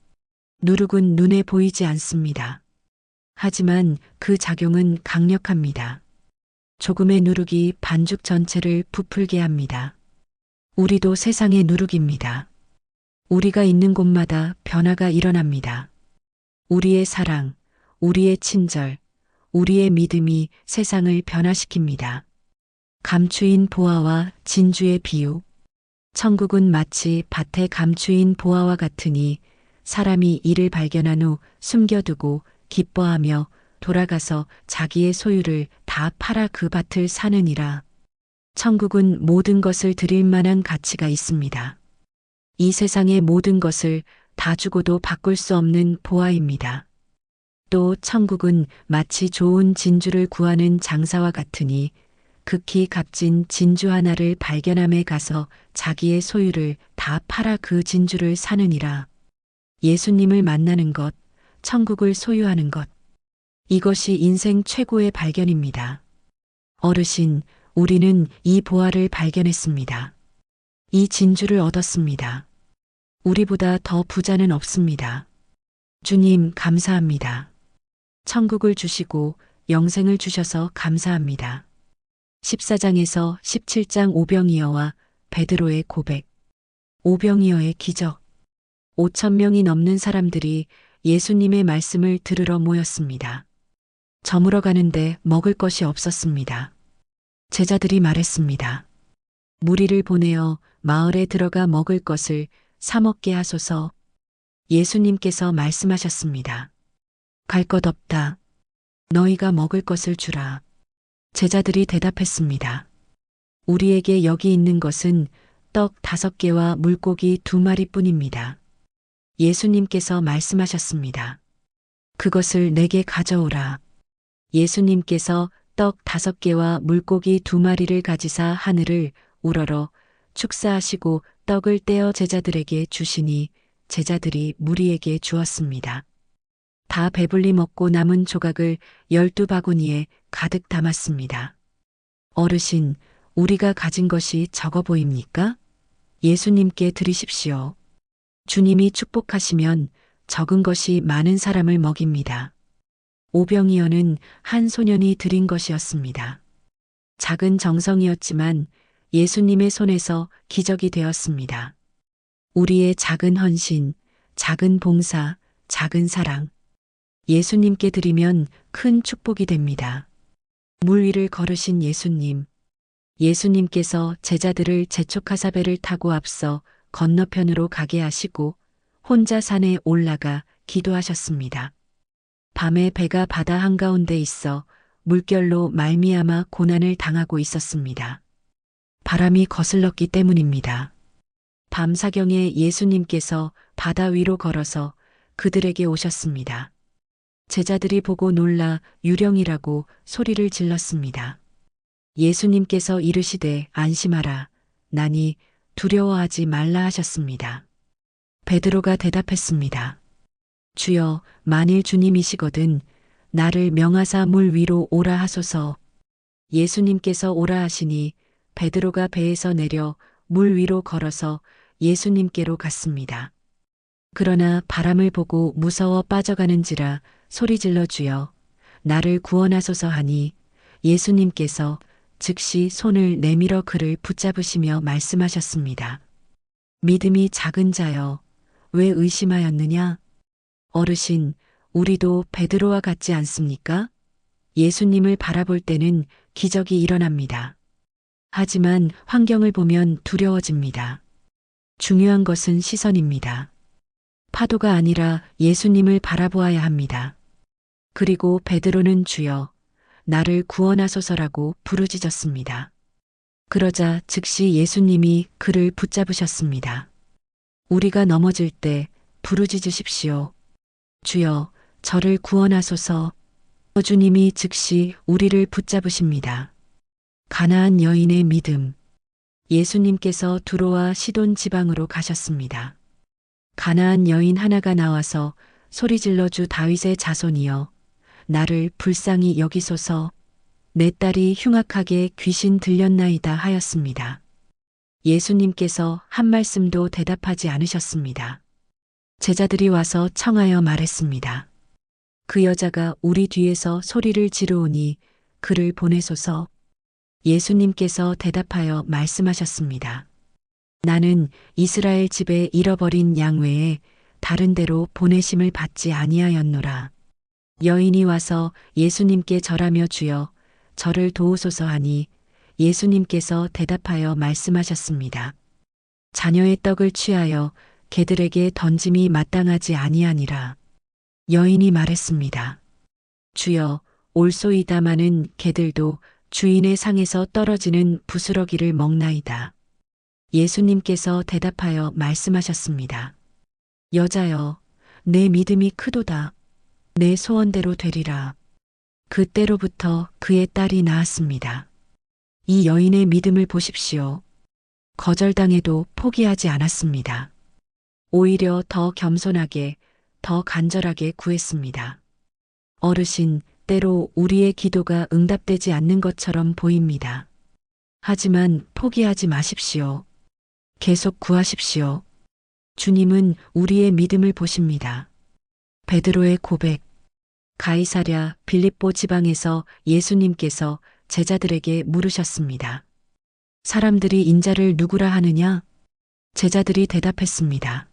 누룩은 눈에 보이지 않습니다. 하지만 그 작용은 강력합니다. 조금의 누룩이 반죽 전체를 부풀게 합니다. 우리도 세상의 누룩입니다. 우리가 있는 곳마다 변화가 일어납니다. 우리의 사랑, 우리의 친절, 우리의 믿음이 세상을 변화시킵니다. 감추인 보화와 진주의 비유. 천국은 마치 밭에 감추인 보화와 같으니 사람이 이를 발견한 후 숨겨두고 기뻐하며 돌아가서 자기의 소유를 다 팔아 그 밭을 사느니라. 천국은 모든 것을 드릴 만한 가치가 있습니다. 이 세상의 모든 것을 다 주고도 바꿀 수 없는 보화입니다. 또 천국은 마치 좋은 진주를 구하는 장사와 같으니 극히 값진 진주 하나를 발견함에 가서 자기의 소유를 다 팔아 그 진주를 사느니라. 예수님을 만나는 것, 천국을 소유하는 것. 이것이 인생 최고의 발견입니다. 어르신, 우리는 이 보화를 발견했습니다. 이 진주를 얻었습니다. 우리보다 더 부자는 없습니다. 주님, 감사합니다. 천국을 주시고 영생을 주셔서 감사합니다. 14장에서 17장 오병이어와 베드로의 고백. 오병이어의 기적. 5천 명이 넘는 사람들이 예수님의 말씀을 들으러 모였습니다. 저물어 가는데 먹을 것이 없었습니다. 제자들이 말했습니다. 무리를 보내어 마을에 들어가 먹을 것을 사 먹게 하소서. 예수님께서 말씀하셨습니다. 갈 것 없다. 너희가 먹을 것을 주라. 제자들이 대답했습니다. 우리에게 여기 있는 것은 떡 5개와 물고기 2마리뿐입니다. 예수님께서 말씀하셨습니다. 그것을 내게 가져오라. 예수님께서 떡 5개와 물고기 2마리를 가지사 하늘을 우러러 축사하시고 떡을 떼어 제자들에게 주시니 제자들이 무리에게 주었습니다. 다 배불리 먹고 남은 조각을 12바구니에 가득 담았습니다. 어르신, 우리가 가진 것이 적어 보입니까? 예수님께 드리십시오. 주님이 축복하시면 적은 것이 많은 사람을 먹입니다. 오병이어는 한 소년이 드린 것이었습니다. 작은 정성이었지만 예수님의 손에서 기적이 되었습니다. 우리의 작은 헌신, 작은 봉사, 작은 사랑. 예수님께 드리면 큰 축복이 됩니다. 물 위를 걸으신 예수님. 예수님께서 제자들을 제촉하사 배를 타고 앞서 건너편으로 가게 하시고 혼자 산에 올라가 기도하셨습니다. 밤에 배가 바다 한가운데 있어 물결로 말미암아 고난을 당하고 있었습니다. 바람이 거슬렀기 때문입니다. 밤사경에 예수님께서 바다 위로 걸어서 그들에게 오셨습니다. 제자들이 보고 놀라 유령이라고 소리를 질렀습니다. 예수님께서 이르시되 안심하라. 나니 두려워하지 말라 하셨습니다. 베드로가 대답했습니다. 주여, 만일 주님이시거든 나를 명하사 물 위로 오라 하소서. 예수님께서 오라 하시니 베드로가 배에서 내려 물 위로 걸어서 예수님께로 갔습니다. 그러나 바람을 보고 무서워 빠져가는지라 소리질러 주여, 나를 구원하소서 하니 예수님께서 즉시 손을 내밀어 그를 붙잡으시며 말씀하셨습니다. 믿음이 작은 자여, 왜 의심하였느냐? 어르신, 우리도 베드로와 같지 않습니까? 예수님을 바라볼 때는 기적이 일어납니다. 하지만 환경을 보면 두려워집니다. 중요한 것은 시선입니다. 파도가 아니라 예수님을 바라보아야 합니다. 그리고 베드로는 주여, 나를 구원하소서라고 부르짖었습니다. 그러자 즉시 예수님이 그를 붙잡으셨습니다. 우리가 넘어질 때 부르짖으십시오. 주여, 저를 구원하소서. 주님이 즉시 우리를 붙잡으십니다. 가나안 여인의 믿음. 예수님께서 두로와 시돈 지방으로 가셨습니다. 가나안 여인 하나가 나와서 소리질러 주 다윗의 자손이여, 나를 불쌍히 여기소서. 내 딸이 흉악하게 귀신 들렸나이다 하였습니다. 예수님께서 한 말씀도 대답하지 않으셨습니다. 제자들이 와서 청하여 말했습니다. 그 여자가 우리 뒤에서 소리를 지르오니 그를 보내소서. 예수님께서 대답하여 말씀하셨습니다. 나는 이스라엘 집에 잃어버린 양 외에 다른 데로 보내심을 받지 아니하였노라. 여인이 와서 예수님께 절하며 주여, 저를 도우소서 하니 예수님께서 대답하여 말씀하셨습니다. 자녀의 떡을 취하여 개들에게 던짐이 마땅하지 아니하니라. 여인이 말했습니다. 주여, 올소이다마는 개들도 주인의 상에서 떨어지는 부스러기를 먹나이다. 예수님께서 대답하여 말씀하셨습니다. 여자여, 내 믿음이 크도다. 내 소원대로 되리라. 그때로부터 그의 딸이 낳았습니다. 이 여인의 믿음을 보십시오. 거절당해도 포기하지 않았습니다. 오히려 더 겸손하게, 더 간절하게 구했습니다. 어르신, 때로 우리의 기도가 응답되지 않는 것처럼 보입니다. 하지만 포기하지 마십시오. 계속 구하십시오. 주님은 우리의 믿음을 보십니다. 베드로의 고백. 가이사랴 빌립보 지방에서 예수님께서 제자들에게 물으셨습니다. 사람들이 인자를 누구라 하느냐? 제자들이 대답했습니다.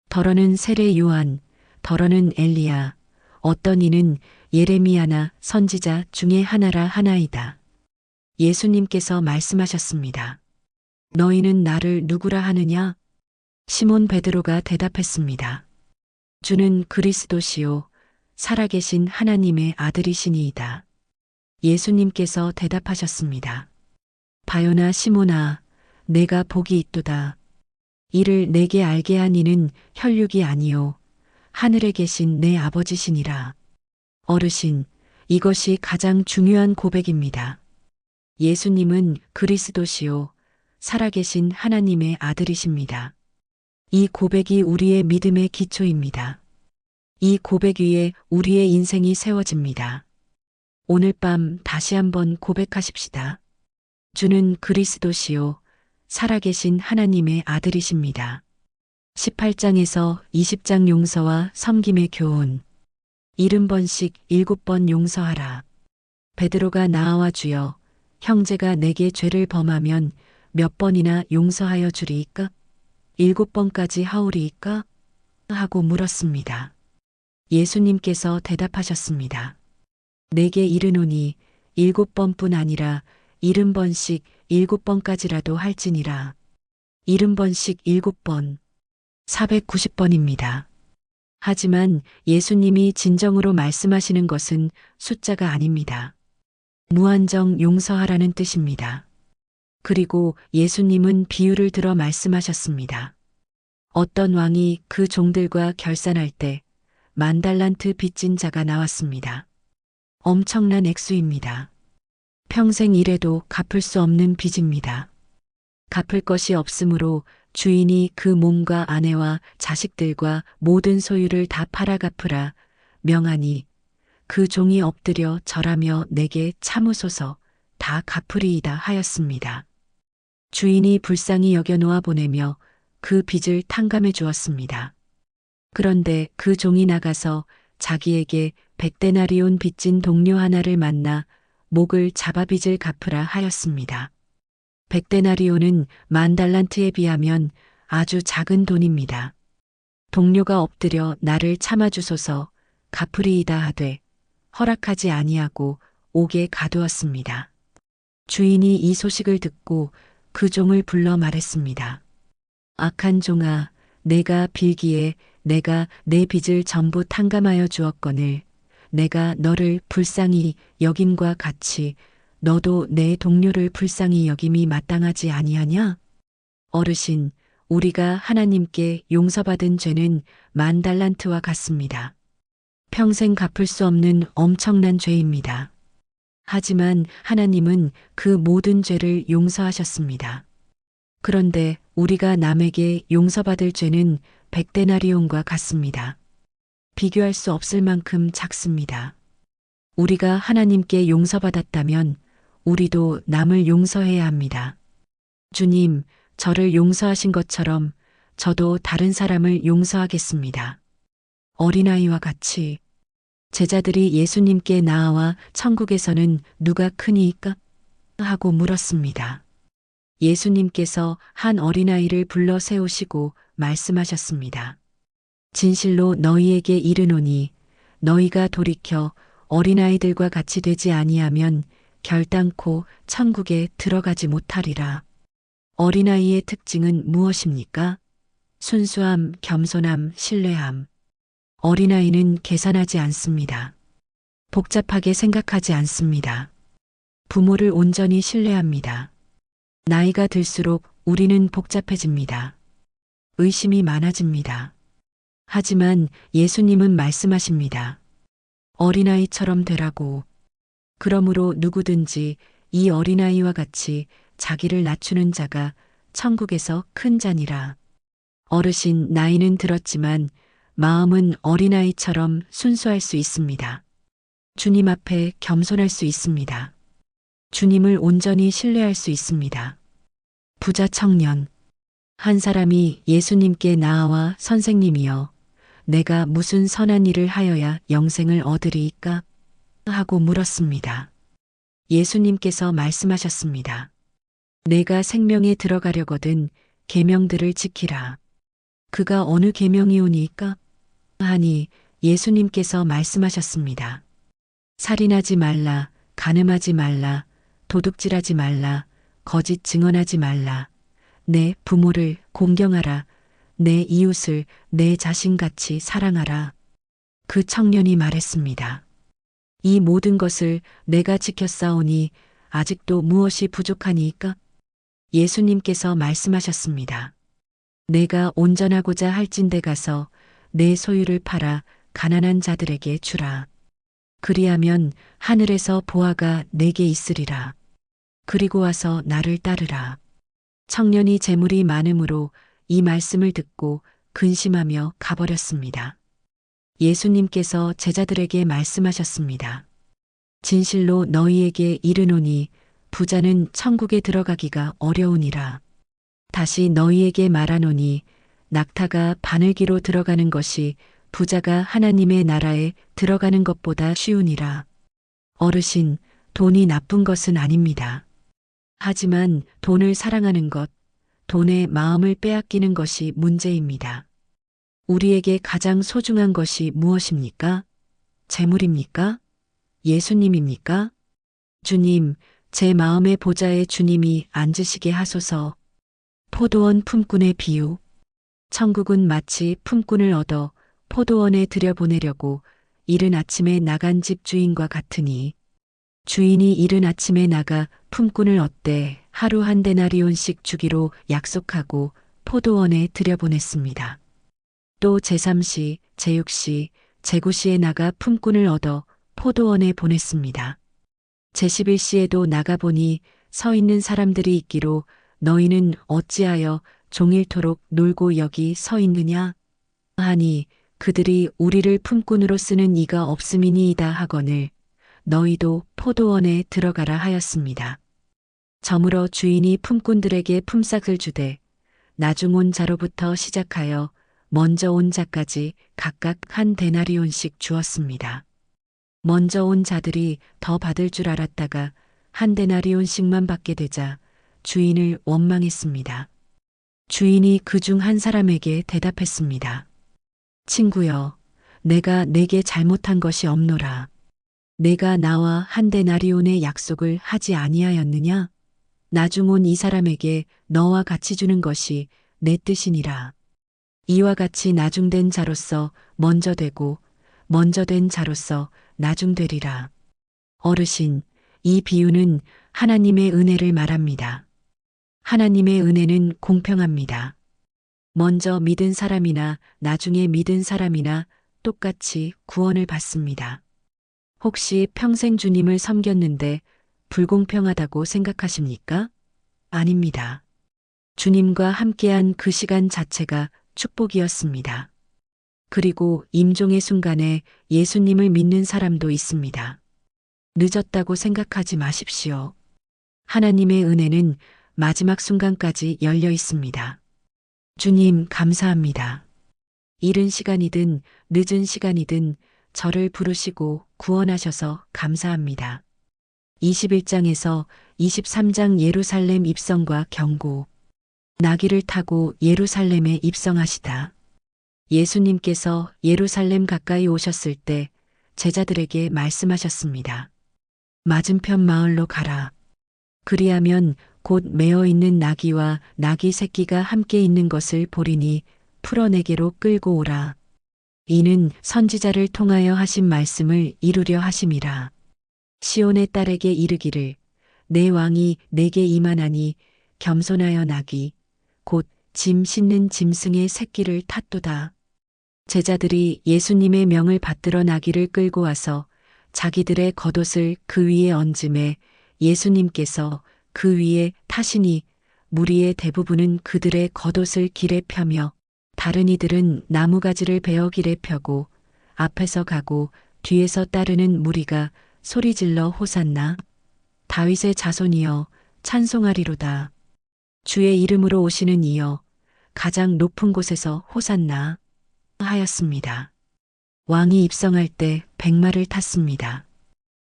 더러는 세례 요한, 더러는 엘리야, 어떤 이는 예레미야나 선지자 중에 하나라 하나이다. 예수님께서 말씀하셨습니다. 너희는 나를 누구라 하느냐? 시몬 베드로가 대답했습니다. 주는 그리스도시요 살아계신 하나님의 아들이시니이다. 예수님께서 대답하셨습니다. 바요나 시몬아, 내가 복이 있도다. 이를 내게 알게 한 이는 혈육이 아니요 하늘에 계신 내 아버지시니라. 어르신, 이것이 가장 중요한 고백입니다. 예수님은 그리스도시요 살아계신 하나님의 아들이십니다. 이 고백이 우리의 믿음의 기초입니다. 이 고백 위에 우리의 인생이 세워집니다. 오늘 밤 다시 한번 고백하십시다. 주는 그리스도시요 살아계신 하나님의 아들이십니다. 18장에서 20장 용서와 섬김의 교훈. 70번씩 7번 용서하라. 베드로가 나와 주여, 형제가 내게 죄를 범하면 몇 번이나 용서하여 주리이까? 7번까지 하오리이까? 하고 물었습니다. 예수님께서 대답하셨습니다. 내게 이르노니 7번뿐 아니라 70번씩 7번까지라도 할지니라. 70번씩 7번, 490번입니다. 하지만 예수님이 진정으로 말씀하시는 것은 숫자가 아닙니다. 무한정 용서하라는 뜻입니다. 그리고 예수님은 비유를 들어 말씀하셨습니다. 어떤 왕이 그 종들과 결산할 때 10,000달란트 빚진 자가 나왔습니다. 엄청난 액수입니다. 평생 일해도 갚을 수 없는 빚입니다. 갚을 것이 없으므로 주인이 그 몸과 아내와 자식들과 모든 소유를 다 팔아 갚으라 명하니 그 종이 엎드려 절하며 내게 참으소서 다 갚으리이다 하였습니다. 주인이 불쌍히 여겨 놓아 보내며 그 빚을 탕감해 주었습니다. 그런데 그 종이 나가서 자기에게 100데나리온 빚진 동료 하나를 만나 목을 잡아 빚을 갚으라 하였습니다. 100데나리온은 10,000달란트에 비하면 아주 작은 돈입니다. 동료가 엎드려 나를 참아주소서 갚으리이다 하되 허락하지 아니하고 옥에 가두었습니다. 주인이 이 소식을 듣고 그 종을 불러 말했습니다. 악한 종아, 내가 빌기에 내가 내 빚을 전부 탕감하여 주었거늘 내가 너를 불쌍히 여김과 같이 너도 내 동료를 불쌍히 여김이 마땅하지 아니하냐? 어르신, 우리가 하나님께 용서받은 죄는 10,000달란트와 같습니다. 평생 갚을 수 없는 엄청난 죄입니다. 하지만 하나님은 그 모든 죄를 용서하셨습니다. 그런데 우리가 남에게 용서받을 죄는 100데나리온과 같습니다. 비교할 수 없을 만큼 작습니다. 우리가 하나님께 용서받았다면 우리도 남을 용서해야 합니다. 주님, 저를 용서하신 것처럼 저도 다른 사람을 용서하겠습니다. 어린아이와 같이 제자들이 예수님께 나아와 천국에서는 누가 크니이까? 하고 물었습니다. 예수님께서 한 어린아이를 불러 세우시고 말씀하셨습니다. 진실로 너희에게 이르노니 너희가 돌이켜 어린아이들과 같이 되지 아니하면 결단코 천국에 들어가지 못하리라. 어린아이의 특징은 무엇입니까? 순수함, 겸손함, 신뢰함. 어린아이는 계산하지 않습니다. 복잡하게 생각하지 않습니다. 부모를 온전히 신뢰합니다. 나이가 들수록 우리는 복잡해집니다. 의심이 많아집니다. 하지만 예수님은 말씀하십니다. 어린아이처럼 되라고. 그러므로 누구든지 이 어린아이와 같이 자기를 낮추는 자가 천국에서 큰 자니라. 어르신 나이는 들었지만 마음은 어린아이처럼 순수할 수 있습니다. 주님 앞에 겸손할 수 있습니다. 주님을 온전히 신뢰할 수 있습니다. 부자 청년. 한 사람이 예수님께 나아와 선생님이여, 내가 무슨 선한 일을 하여야 영생을 얻으리이까? 하고 물었습니다. 예수님께서 말씀하셨습니다. 내가 생명에 들어가려거든 계명들을 지키라. 그가 어느 계명이오니까? 하니 예수님께서 말씀하셨습니다. 살인하지 말라, 간음하지 말라, 도둑질하지 말라, 거짓 증언하지 말라, 내 부모를 공경하라, 내 이웃을 내 자신같이 사랑하라. 그 청년이 말했습니다. 이 모든 것을 내가 지켰사오니 아직도 무엇이 부족하니이까? 예수님께서 말씀하셨습니다. 내가 온전하고자 할진대 가서 내 소유를 팔아 가난한 자들에게 주라. 그리하면 하늘에서 보화가 내게 있으리라. 그리고 와서 나를 따르라. 청년이 재물이 많음으로 이 말씀을 듣고 근심하며 가버렸습니다. 예수님께서 제자들에게 말씀하셨습니다. 진실로 너희에게 이르노니 부자는 천국에 들어가기가 어려우니라. 다시 너희에게 말하노니 낙타가 바늘기로 들어가는 것이 부자가 하나님의 나라에 들어가는 것보다 쉬우니라. 어르신, 돈이 나쁜 것은 아닙니다. 하지만 돈을 사랑하는 것, 돈의 마음을 빼앗기는 것이 문제입니다. 우리에게 가장 소중한 것이 무엇입니까? 재물입니까? 예수님입니까? 주님, 제 마음의 보좌에 주님이 앉으시게 하소서. 포도원 품꾼의 비유. 천국은 마치 품꾼을 얻어 포도원에 들여보내려고 이른 아침에 나간 집 주인과 같으니, 주인이 이른 아침에 나가 품꾼을 얻되 하루 한 데나리온씩 주기로 약속하고 포도원에 들여보냈습니다. 또 제3시, 제6시, 제9시에 나가 품꾼을 얻어 포도원에 보냈습니다. 제11시에도 나가보니 서 있는 사람들이 있기로 너희는 어찌하여 종일토록 놀고 여기 서 있느냐? 하니 그들이 우리를 품꾼으로 쓰는 이가 없음이니이다 하거늘 너희도 포도원에 들어가라 하였습니다. 저물어 주인이 품꾼들에게 품삯을 주되 나중 온 자로부터 시작하여 먼저 온 자까지 각각 한 데나리온씩 주었습니다. 먼저 온 자들이 더 받을 줄 알았다가 한 데나리온씩만 받게 되자 주인을 원망했습니다. 주인이 그중 한 사람에게 대답했습니다. 친구여, 내가 내게 잘못한 것이 없노라. 내가 나와 한 데나리온의 약속을 하지 아니하였느냐? 나중 온 이 사람에게 너와 같이 주는 것이 내 뜻이니라. 이와 같이 나중된 자로서 먼저 되고 먼저 된 자로서 나중되리라. 어르신, 이 비유는 하나님의 은혜를 말합니다. 하나님의 은혜는 공평합니다. 먼저 믿은 사람이나 나중에 믿은 사람이나 똑같이 구원을 받습니다. 혹시 평생 주님을 섬겼는데 불공평하다고 생각하십니까? 아닙니다. 주님과 함께한 그 시간 자체가 축복이었습니다. 그리고 임종의 순간에 예수님을 믿는 사람도 있습니다. 늦었다고 생각하지 마십시오. 하나님의 은혜는 마지막 순간까지 열려 있습니다. 주님, 감사합니다. 이른 시간이든 늦은 시간이든 저를 부르시고 구원하셔서 감사합니다. 21장에서 23장 예루살렘 입성과 경고. 나귀를 타고 예루살렘에 입성하시다. 예수님께서 예루살렘 가까이 오셨을 때 제자들에게 말씀하셨습니다. 맞은편 마을로 가라. 그리하면 곧 매어 있는 나귀와 나귀 새끼가 함께 있는 것을 보리니 풀어내게로 끌고 오라. 이는 선지자를 통하여 하신 말씀을 이루려 하심이라. 시온의 딸에게 이르기를 내 왕이 내게 임하나니 겸손하여 나귀 곧 짐 싣는 짐승의 새끼를 탔도다. 제자들이 예수님의 명을 받들어 나귀를 끌고 와서 자기들의 겉옷을 그 위에 얹음에 예수님께서 그 위에 타시니 무리의 대부분은 그들의 겉옷을 길에 펴며 다른 이들은 나무가지를 베어 길에 펴고 앞에서 가고 뒤에서 따르는 무리가 소리질러 호산나 다윗의 자손이여 찬송하리로다. 주의 이름으로 오시는 이여 가장 높은 곳에서 호산나 하였습니다. 왕이 입성할 때 백마를 탔습니다.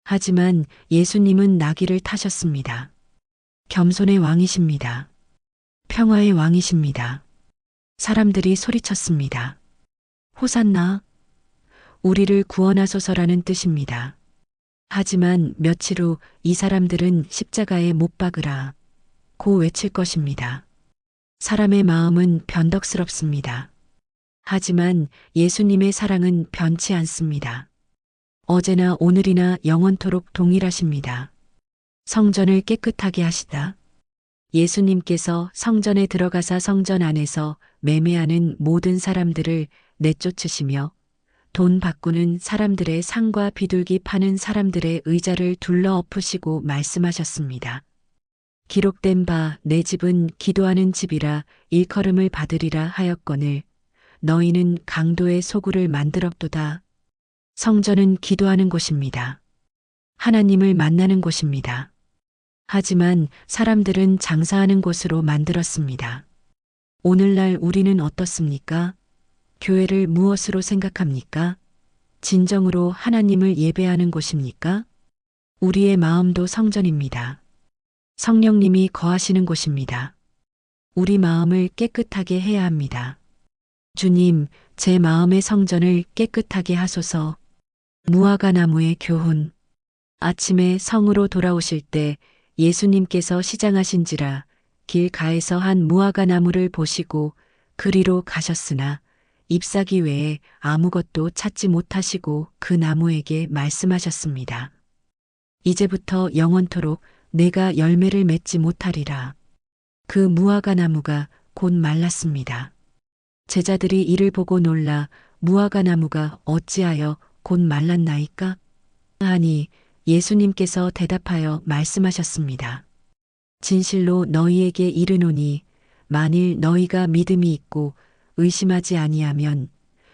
하지만 예수님은 나귀를 타셨습니다. 겸손의 왕이십니다. 평화의 왕이십니다. 사람들이 소리쳤습니다. 호산나, 우리를 구원하소서라는 뜻입니다. 하지만 며칠 후 이 사람들은 십자가에 못 박으라 고 외칠 것입니다. 사람의 마음은 변덕스럽습니다. 하지만 예수님의 사랑은 변치 않습니다. 어제나 오늘이나 영원토록 동일하십니다. 성전을 깨끗하게 하시다. 예수님께서 성전에 들어가사 성전 안에서 매매하는 모든 사람들을 내쫓으시며 돈 바꾸는 사람들의 상과 비둘기 파는 사람들의 의자를 둘러 엎으시고 말씀하셨습니다. 기록된 바 내 집은 기도하는 집이라 일컬음을 받으리라 하였거늘 너희는 강도의 소굴을 만들었도다. 성전은 기도하는 곳입니다. 하나님을 만나는 곳입니다. 하지만 사람들은 장사하는 곳으로 만들었습니다. 오늘날 우리는 어떻습니까? 교회를 무엇으로 생각합니까? 진정으로 하나님을 예배하는 곳입니까? 우리의 마음도 성전입니다. 성령님이 거하시는 곳입니다. 우리 마음을 깨끗하게 해야 합니다. 주님, 제 마음의 성전을 깨끗하게 하소서. 무화과 나무의 교훈. 아침에 성으로 돌아오실 때 예수님께서 시장하신지라 길가에서 한 무화과 나무를 보시고 그리로 가셨으나 잎사귀 외에 아무것도 찾지 못하시고 그 나무에게 말씀하셨습니다. 이제부터 영원토록 내가 열매를 맺지 못하리라. 그 무화과 나무가 곧 말랐습니다. 제자들이 이를 보고 놀라 무화과 나무가 어찌하여 곧 말랐나이까? 하니 예수님께서 대답하여 말씀하셨습니다. 진실로 너희에게 이르노니 만일 너희가 믿음이 있고 의심하지 아니하면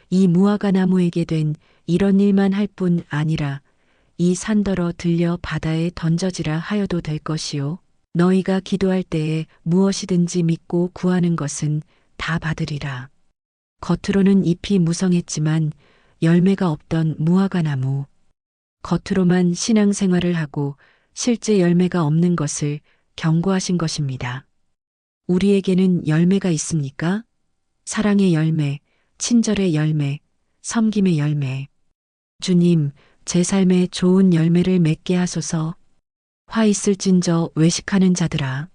이 무화과 나무에게 된 이런 일만 할 뿐 아니라 이 산더러 들려 바다에 던져지라 하여도 될 것이요 너희가 기도할 때에 무엇이든지 믿고 구하는 것은 다 받으리라. 겉으로는 잎이 무성했지만 열매가 없던 무화과 나무. 겉으로만 신앙생활을 하고 실제 열매가 없는 것을 경고하신 것입니다. 우리에게는 열매가 있습니까? 사랑의 열매, 친절의 열매, 섬김의 열매. 주님, 제 삶에 좋은 열매를 맺게 하소서. 화 있을진저 외식하는 자들아.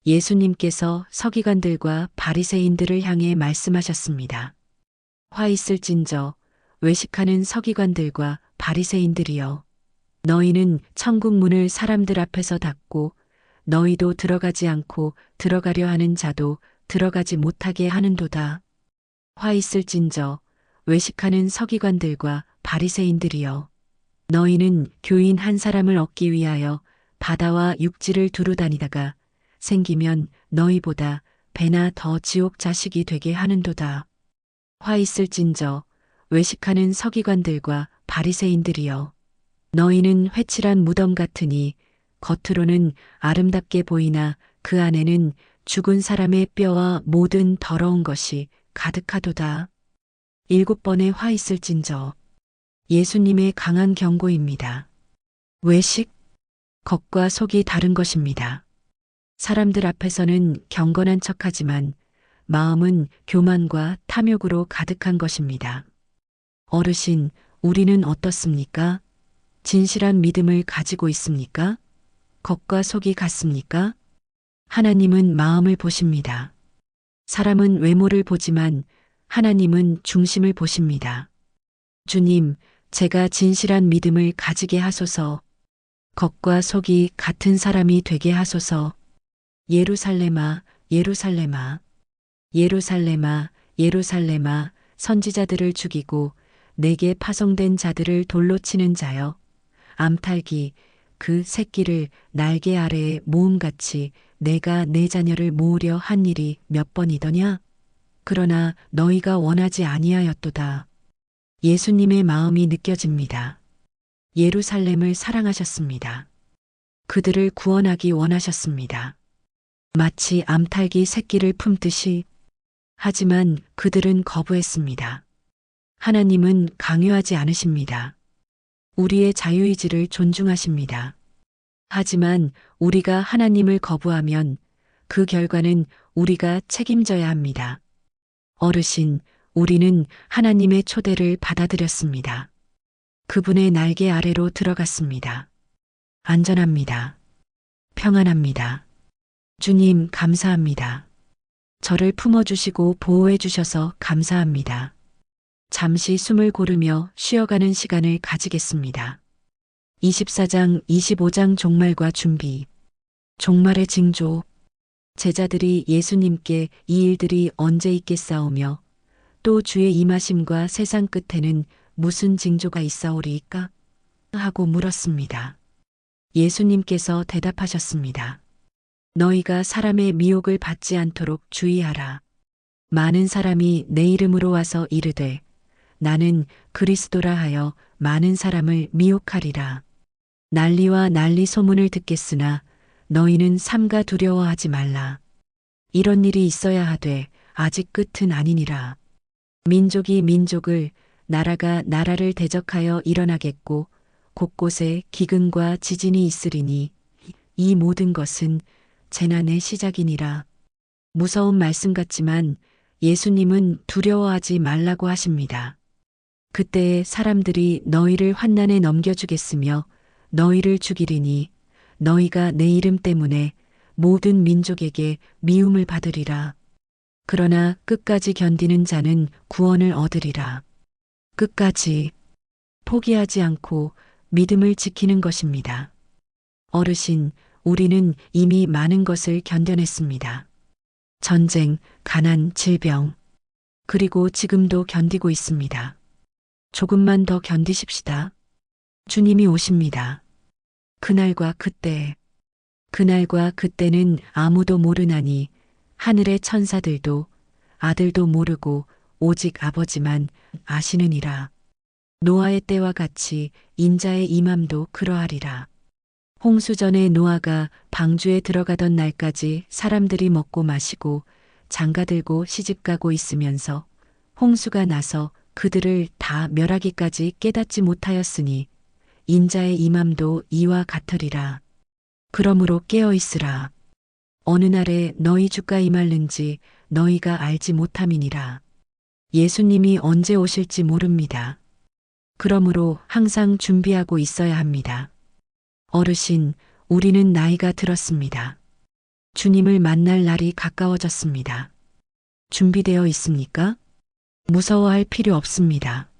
예수님께서 서기관들과 바리새인들을 향해 말씀하셨습니다. 화 있을진저 외식하는 서기관들과 바리새인들이여. 너희는 천국 문을 사람들 앞에서 닫고 너희도 들어가지 않고 들어가려 하는 자도 들어가지 못하게 하는도다. 화 있을진저 외식하는 서기관들과 바리새인들이여. 너희는 교인 한 사람을 얻기 위하여 바다와 육지를 두루 다니다가 생기면 너희보다 배나 더 지옥 자식이 되게 하는도다. 화 있을진저 외식하는 서기관들과 바리새인들이여. 너희는 회칠한 무덤 같으니 겉으로는 아름답게 보이나 그 안에는 죽은 사람의 뼈와 모든 더러운 것이 가득하도다. 7번의 화 있을진저. 예수님의 강한 경고입니다. 외식, 겉과 속이 다른 것입니다. 사람들 앞에서는 경건한 척하지만 마음은 교만과 탐욕으로 가득한 것입니다. 어르신, 우리는 어떻습니까? 진실한 믿음을 가지고 있습니까? 겉과 속이 같습니까? 하나님은 마음을 보십니다. 사람은 외모를 보지만 하나님은 중심을 보십니다. 주님, 제가 진실한 믿음을 가지게 하소서. 겉과 속이 같은 사람이 되게 하소서. 예루살렘아, 예루살렘아, 예루살렘아, 예루살렘아, 선지자들을 죽이고 내게 파송된 자들을 돌로 치는 자여. 암탉이 그 새끼를 날개 아래에 모음같이 내가 내 자녀를 모으려 한 일이 몇 번이더냐? 그러나 너희가 원하지 아니하였도다. 예수님의 마음이 느껴집니다. 예루살렘을 사랑하셨습니다. 그들을 구원하기 원하셨습니다. 마치 암탉이 새끼를 품듯이. 하지만 그들은 거부했습니다. 하나님은 강요하지 않으십니다. 우리의 자유의지를 존중하십니다. 하지만 우리가 하나님을 거부하면 그 결과는 우리가 책임져야 합니다. 어르신, 우리는 하나님의 초대를 받아들였습니다. 그분의 날개 아래로 들어갔습니다. 안전합니다. 평안합니다. 주님, 감사합니다. 저를 품어주시고 보호해주셔서 감사합니다. 잠시 숨을 고르며 쉬어가는 시간을 가지겠습니다. 24장, 25장 종말과 준비. 종말의 징조. 제자들이 예수님께 이 일들이 언제 있겠사오며 또 주의 임하심과 세상 끝에는 무슨 징조가 있사오리이까? 하고 물었습니다. 예수님께서 대답하셨습니다. 너희가 사람의 미혹을 받지 않도록 주의하라. 많은 사람이 내 이름으로 와서 이르되 나는 그리스도라 하여 많은 사람을 미혹하리라. 난리와 난리 소문을 듣겠으나 너희는 삼가 두려워하지 말라. 이런 일이 있어야 하되 아직 끝은 아니니라. 민족이 민족을, 나라가 나라를 대적하여 일어나겠고 곳곳에 기근과 지진이 있으리니 이 모든 것은 재난의 시작이니라. 무서운 말씀 같지만 예수님은 두려워하지 말라고 하십니다. 그때에 사람들이 너희를 환난에 넘겨주겠으며 너희를 죽이리니 너희가 내 이름 때문에 모든 민족에게 미움을 받으리라. 그러나 끝까지 견디는 자는 구원을 얻으리라. 끝까지 포기하지 않고 믿음을 지키는 것입니다. 어르신, 우리는 이미 많은 것을 견뎌냈습니다. 전쟁, 가난, 질병, 그리고 지금도 견디고 있습니다. 조금만 더 견디십시다. 주님이 오십니다. 그날과 그때, 그날과 그때는 아무도 모르나니 하늘의 천사들도 아들도 모르고 오직 아버지만 아시느니라. 노아의 때와 같이 인자의 임함도 그러하리라. 홍수전에 노아가 방주에 들어가던 날까지 사람들이 먹고 마시고 장가들고 시집가고 있으면서 홍수가 나서 그들을 다 멸하기까지 깨닫지 못하였으니 인자의 임함도 이와 같으리라. 그러므로 깨어 있으라. 어느 날에 너희 주가 임할는지 너희가 알지 못함이니라. 예수님이 언제 오실지 모릅니다. 그러므로 항상 준비하고 있어야 합니다. 어르신, 우리는 나이가 들었습니다. 주님을 만날 날이 가까워졌습니다. 준비되어 있습니까? 무서워할 필요 없습니다.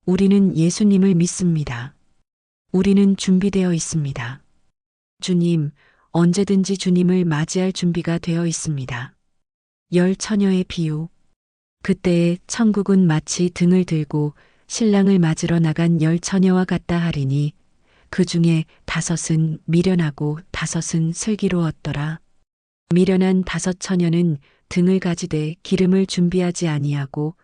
우리는 예수님을 믿습니다. 우리는 준비되어 있습니다. 주님, 언제든지 주님을 맞이할 준비가 되어 있습니다. 열 처녀의 비유. 그때에 천국은 마치 등을 들고 신랑을 맞으러 나간 열 처녀와 같다 하리니 그 중에 5은 미련하고 5은 슬기로웠더라. 미련한 5 처녀는 등을 가지되 기름을 준비하지 아니하고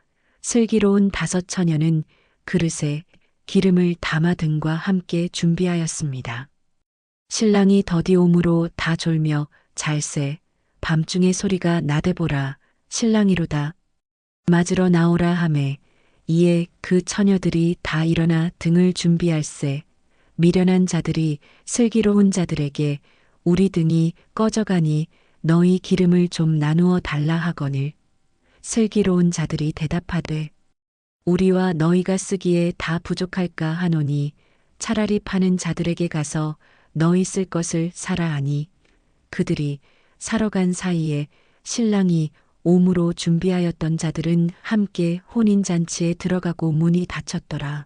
슬기로운 5 처녀는 그릇에 기름을 담아 등과 함께 준비하였습니다. 신랑이 더디 오므로 다 졸며 잘세 밤중에 소리가 나대보라 신랑이로다 맞으러 나오라 하매 이에 그 처녀들이 다 일어나 등을 준비할세 미련한 자들이 슬기로운 자들에게 우리 등이 꺼져가니 너희 기름을 좀 나누어 달라 하거늘 슬기로운 자들이 대답하되 우리와 너희가 쓰기에 다 부족할까 하노니 차라리 파는 자들에게 가서 너희 쓸 것을 사라 하니 그들이 사러 간 사이에 신랑이 오므로 준비하였던 자들은 함께 혼인잔치에 들어가고 문이 닫혔더라.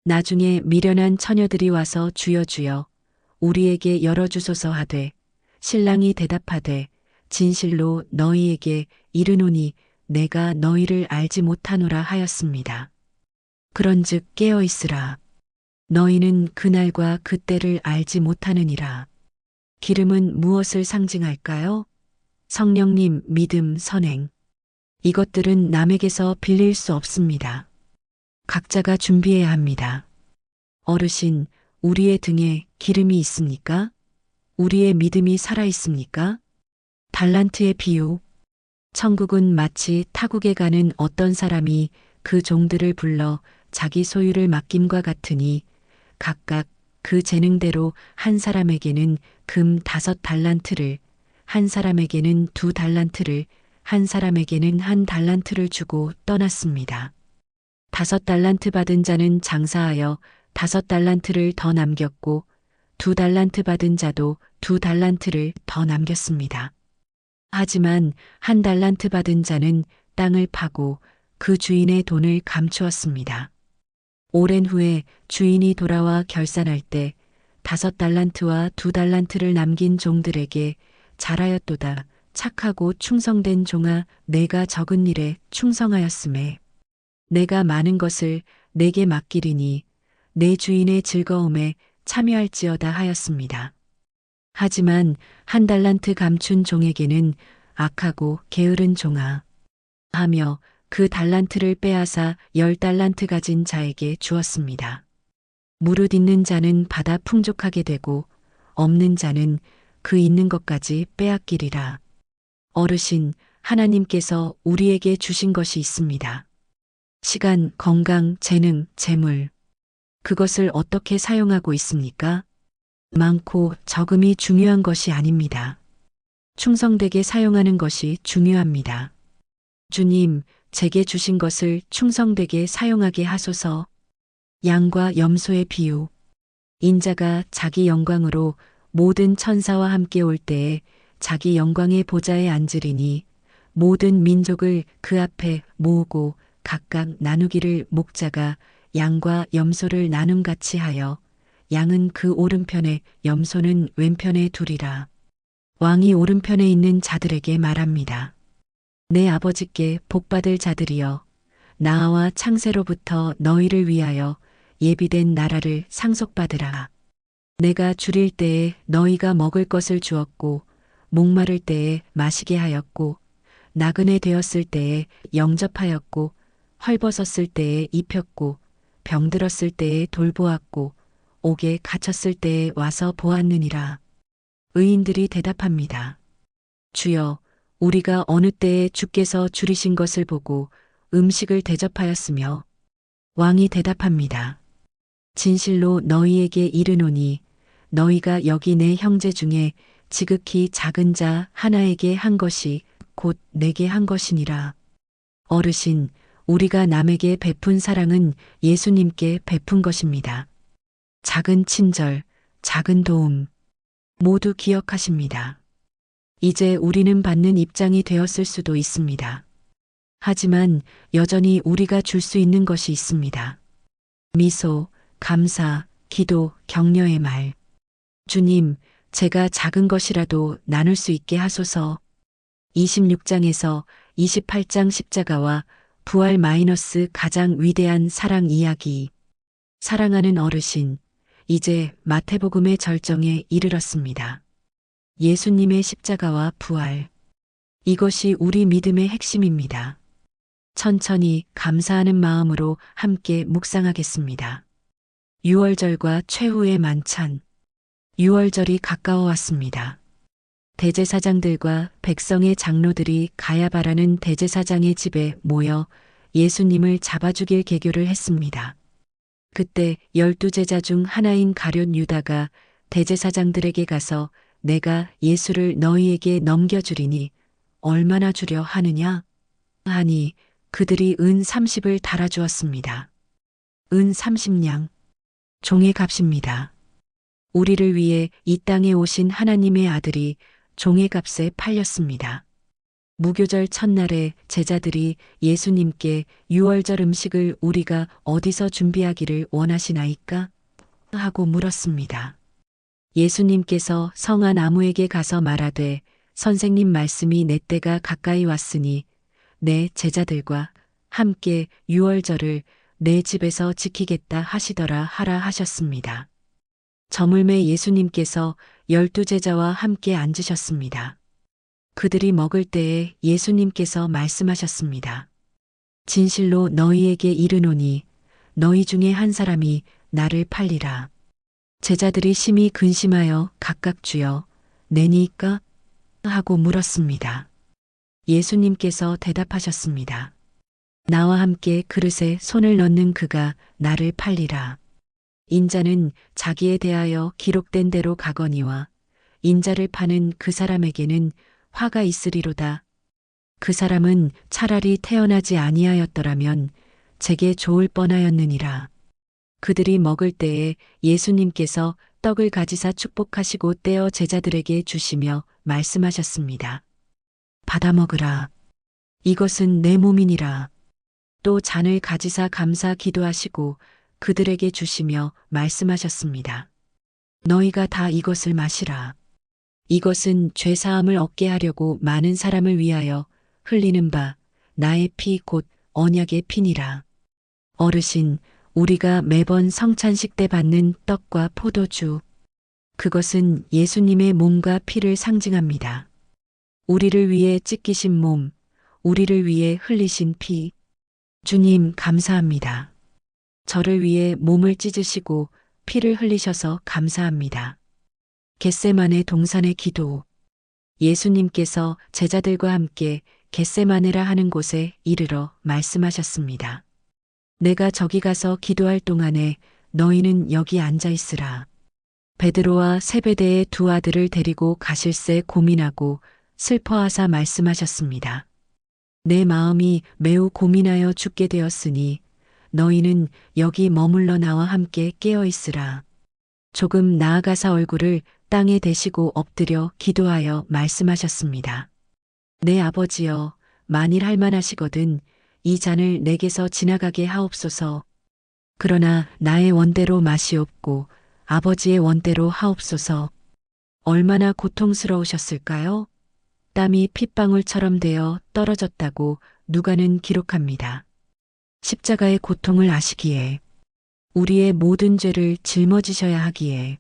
나중에 미련한 처녀들이 와서 주여 주여 우리에게 열어주소서 하되 신랑이 대답하되 진실로 너희에게 이르노니 내가 너희를 알지 못하노라 하였습니다. 그런즉 깨어 있으라. 너희는 그날과 그때를 알지 못하느니라. 기름은 무엇을 상징할까요? 성령님, 믿음, 선행. 이것들은 남에게서 빌릴 수 없습니다. 각자가 준비해야 합니다. 어르신, 우리의 등에 기름이 있습니까? 우리의 믿음이 살아 있습니까? 달란트의 비유. 천국은 마치 타국에 가는 어떤 사람이 그 종들을 불러 자기 소유를 맡김과 같으니 각각 그 재능대로 한 사람에게는 금 5달란트를, 한 사람에게는 2달란트를, 한 사람에게는 1달란트를 주고 떠났습니다. 5달란트 받은 자는 장사하여 5달란트를 더 남겼고 2달란트 받은 자도 2달란트를 더 남겼습니다. 하지만 1달란트 받은 자는 땅을 파고 그 주인의 돈을 감추었습니다. 오랜 후에 주인이 돌아와 결산할 때 5달란트와 2달란트를 남긴 종들에게 잘하였도다. 착하고 충성된 종아, 내가 적은 일에 충성하였음에 내가 많은 것을 내게 맡기리니 내 주인의 즐거움에 참여할지어다 하였습니다. 하지만 1달란트 감춘 종에게는 악하고 게으른 종아 하며 그 달란트를 빼앗아 10달란트 가진 자에게 주었습니다. 무릇 있는 자는 받아 풍족하게 되고 없는 자는 그 있는 것까지 빼앗기리라. 어르신, 하나님께서 우리에게 주신 것이 있습니다. 시간, 건강, 재능, 재물. 그것을 어떻게 사용하고 있습니까? 많고 적음이 중요한 것이 아닙니다. 충성되게 사용하는 것이 중요합니다. 주님, 제게 주신 것을 충성되게 사용하게 하소서. 양과 염소의 비유. 인자가 자기 영광으로 모든 천사와 함께 올 때에 자기 영광의 보좌에 앉으리니 모든 민족을 그 앞에 모으고 각각 나누기를 목자가 양과 염소를 나눔같이 하여 양은 그 오른편에 염소는 왼편에 두리라. 왕이 오른편에 있는 자들에게 말합니다. 내 아버지께 복받을 자들이여 나와 창세로부터 너희를 위하여 예비된 나라를 상속받으라. 내가 줄일 때에 너희가 먹을 것을 주었고 목마를 때에 마시게 하였고 나그네 되었을 때에 영접하였고 헐벗었을 때에 입혔고 병들었을 때에 돌보았고 옥에 갇혔을 때에 와서 보았느니라. 의인들이 대답합니다. 주여, 우리가 어느 때에 주께서 줄이신 것을 보고 음식을 대접하였으며. 왕이 대답합니다. 진실로 너희에게 이르노니 너희가 여기 내 형제 중에 지극히 작은 자 하나에게 한 것이 곧 내게 한 것이니라. 어르신, 우리가 남에게 베푼 사랑은 예수님께 베푼 것입니다. 작은 친절, 작은 도움, 모두 기억하십니다. 이제 우리는 받는 입장이 되었을 수도 있습니다. 하지만 여전히 우리가 줄 수 있는 것이 있습니다. 미소, 감사, 기도, 격려의 말. 주님, 제가 작은 것이라도 나눌 수 있게 하소서. 26장에서 28장 십자가와 부활 마이너스 가장 위대한 사랑 이야기. 사랑하는 어르신, 이제 마태복음의 절정에 이르렀습니다. 예수님의 십자가와 부활. 이것이 우리 믿음의 핵심입니다. 천천히 감사하는 마음으로 함께 묵상하겠습니다. 유월절과 최후의 만찬. 유월절이 가까워 왔습니다. 대제사장들과 백성의 장로들이 가야바라는 대제사장의 집에 모여 예수님을 잡아 죽일 계교를 했습니다. 그때 12제자 중 하나인 가룟 유다가 대제사장들에게 가서 내가 예수를 너희에게 넘겨주리니 얼마나 주려 하느냐? 하니 그들이 은 30을 달아주었습니다. 은 30냥. 종의 값입니다. 우리를 위해 이 땅에 오신 하나님의 아들이 종의 값에 팔렸습니다. 무교절 첫날에 제자들이 예수님께 유월절 음식을 우리가 어디서 준비하기를 원하시나이까? 하고 물었습니다. 예수님께서 성한 아무에게 가서 말하되 선생님 말씀이 내 때가 가까이 왔으니 내 제자들과 함께 유월절을 내 집에서 지키겠다 하시더라 하라 하셨습니다. 저물매 예수님께서 12제자와 함께 앉으셨습니다. 그들이 먹을 때에 예수님께서 말씀하셨습니다. 진실로 너희에게 이르노니 너희 중에 한 사람이 나를 팔리라. 제자들이 심히 근심하여 각각 주여 내니까? 하고 물었습니다. 예수님께서 대답하셨습니다. 나와 함께 그릇에 손을 넣는 그가 나를 팔리라. 인자는 자기에 대하여 기록된 대로 가거니와 인자를 파는 그 사람에게는 화가 있으리로다. 그 사람은 차라리 태어나지 아니하였더라면 제게 좋을 뻔하였느니라. 그들이 먹을 때에 예수님께서 떡을 가지사 축복하시고 떼어 제자들에게 주시며 말씀하셨습니다. 받아 먹으라. 이것은 내 몸이니라. 또 잔을 가지사 감사 기도하시고 그들에게 주시며 말씀하셨습니다. 너희가 다 이것을 마시라. 이것은 죄사함을 얻게 하려고 많은 사람을 위하여 흘리는 바 나의 피 곧 언약의 피니라. 어르신, 우리가 매번 성찬식 때 받는 떡과 포도주, 그것은 예수님의 몸과 피를 상징합니다. 우리를 위해 찢기신 몸, 우리를 위해 흘리신 피. 주님 감사합니다. 저를 위해 몸을 찢으시고 피를 흘리셔서 감사합니다. 겟세마네 동산의 기도. 예수님께서 제자들과 함께 겟세마네라 하는 곳에 이르러 말씀하셨습니다. 내가 저기 가서 기도할 동안에 너희는 여기 앉아 있으라. 베드로와 세베대의 두 아들을 데리고 가실새 고민하고 슬퍼하사 말씀하셨습니다. 내 마음이 매우 고민하여 죽게 되었으니 너희는 여기 머물러 나와 함께 깨어 있으라. 조금 나아가사 얼굴을 땅에 대시고 엎드려 기도하여 말씀하셨습니다. 내 아버지여, 만일 할만하시거든 이 잔을 내게서 지나가게 하옵소서. 그러나 나의 원대로 마시옵고 아버지의 원대로 하옵소서. 얼마나 고통스러우셨을까요? 땀이 핏방울처럼 되어 떨어졌다고 누가는 기록합니다. 십자가의 고통을 아시기에, 우리의 모든 죄를 짊어지셔야 하기에.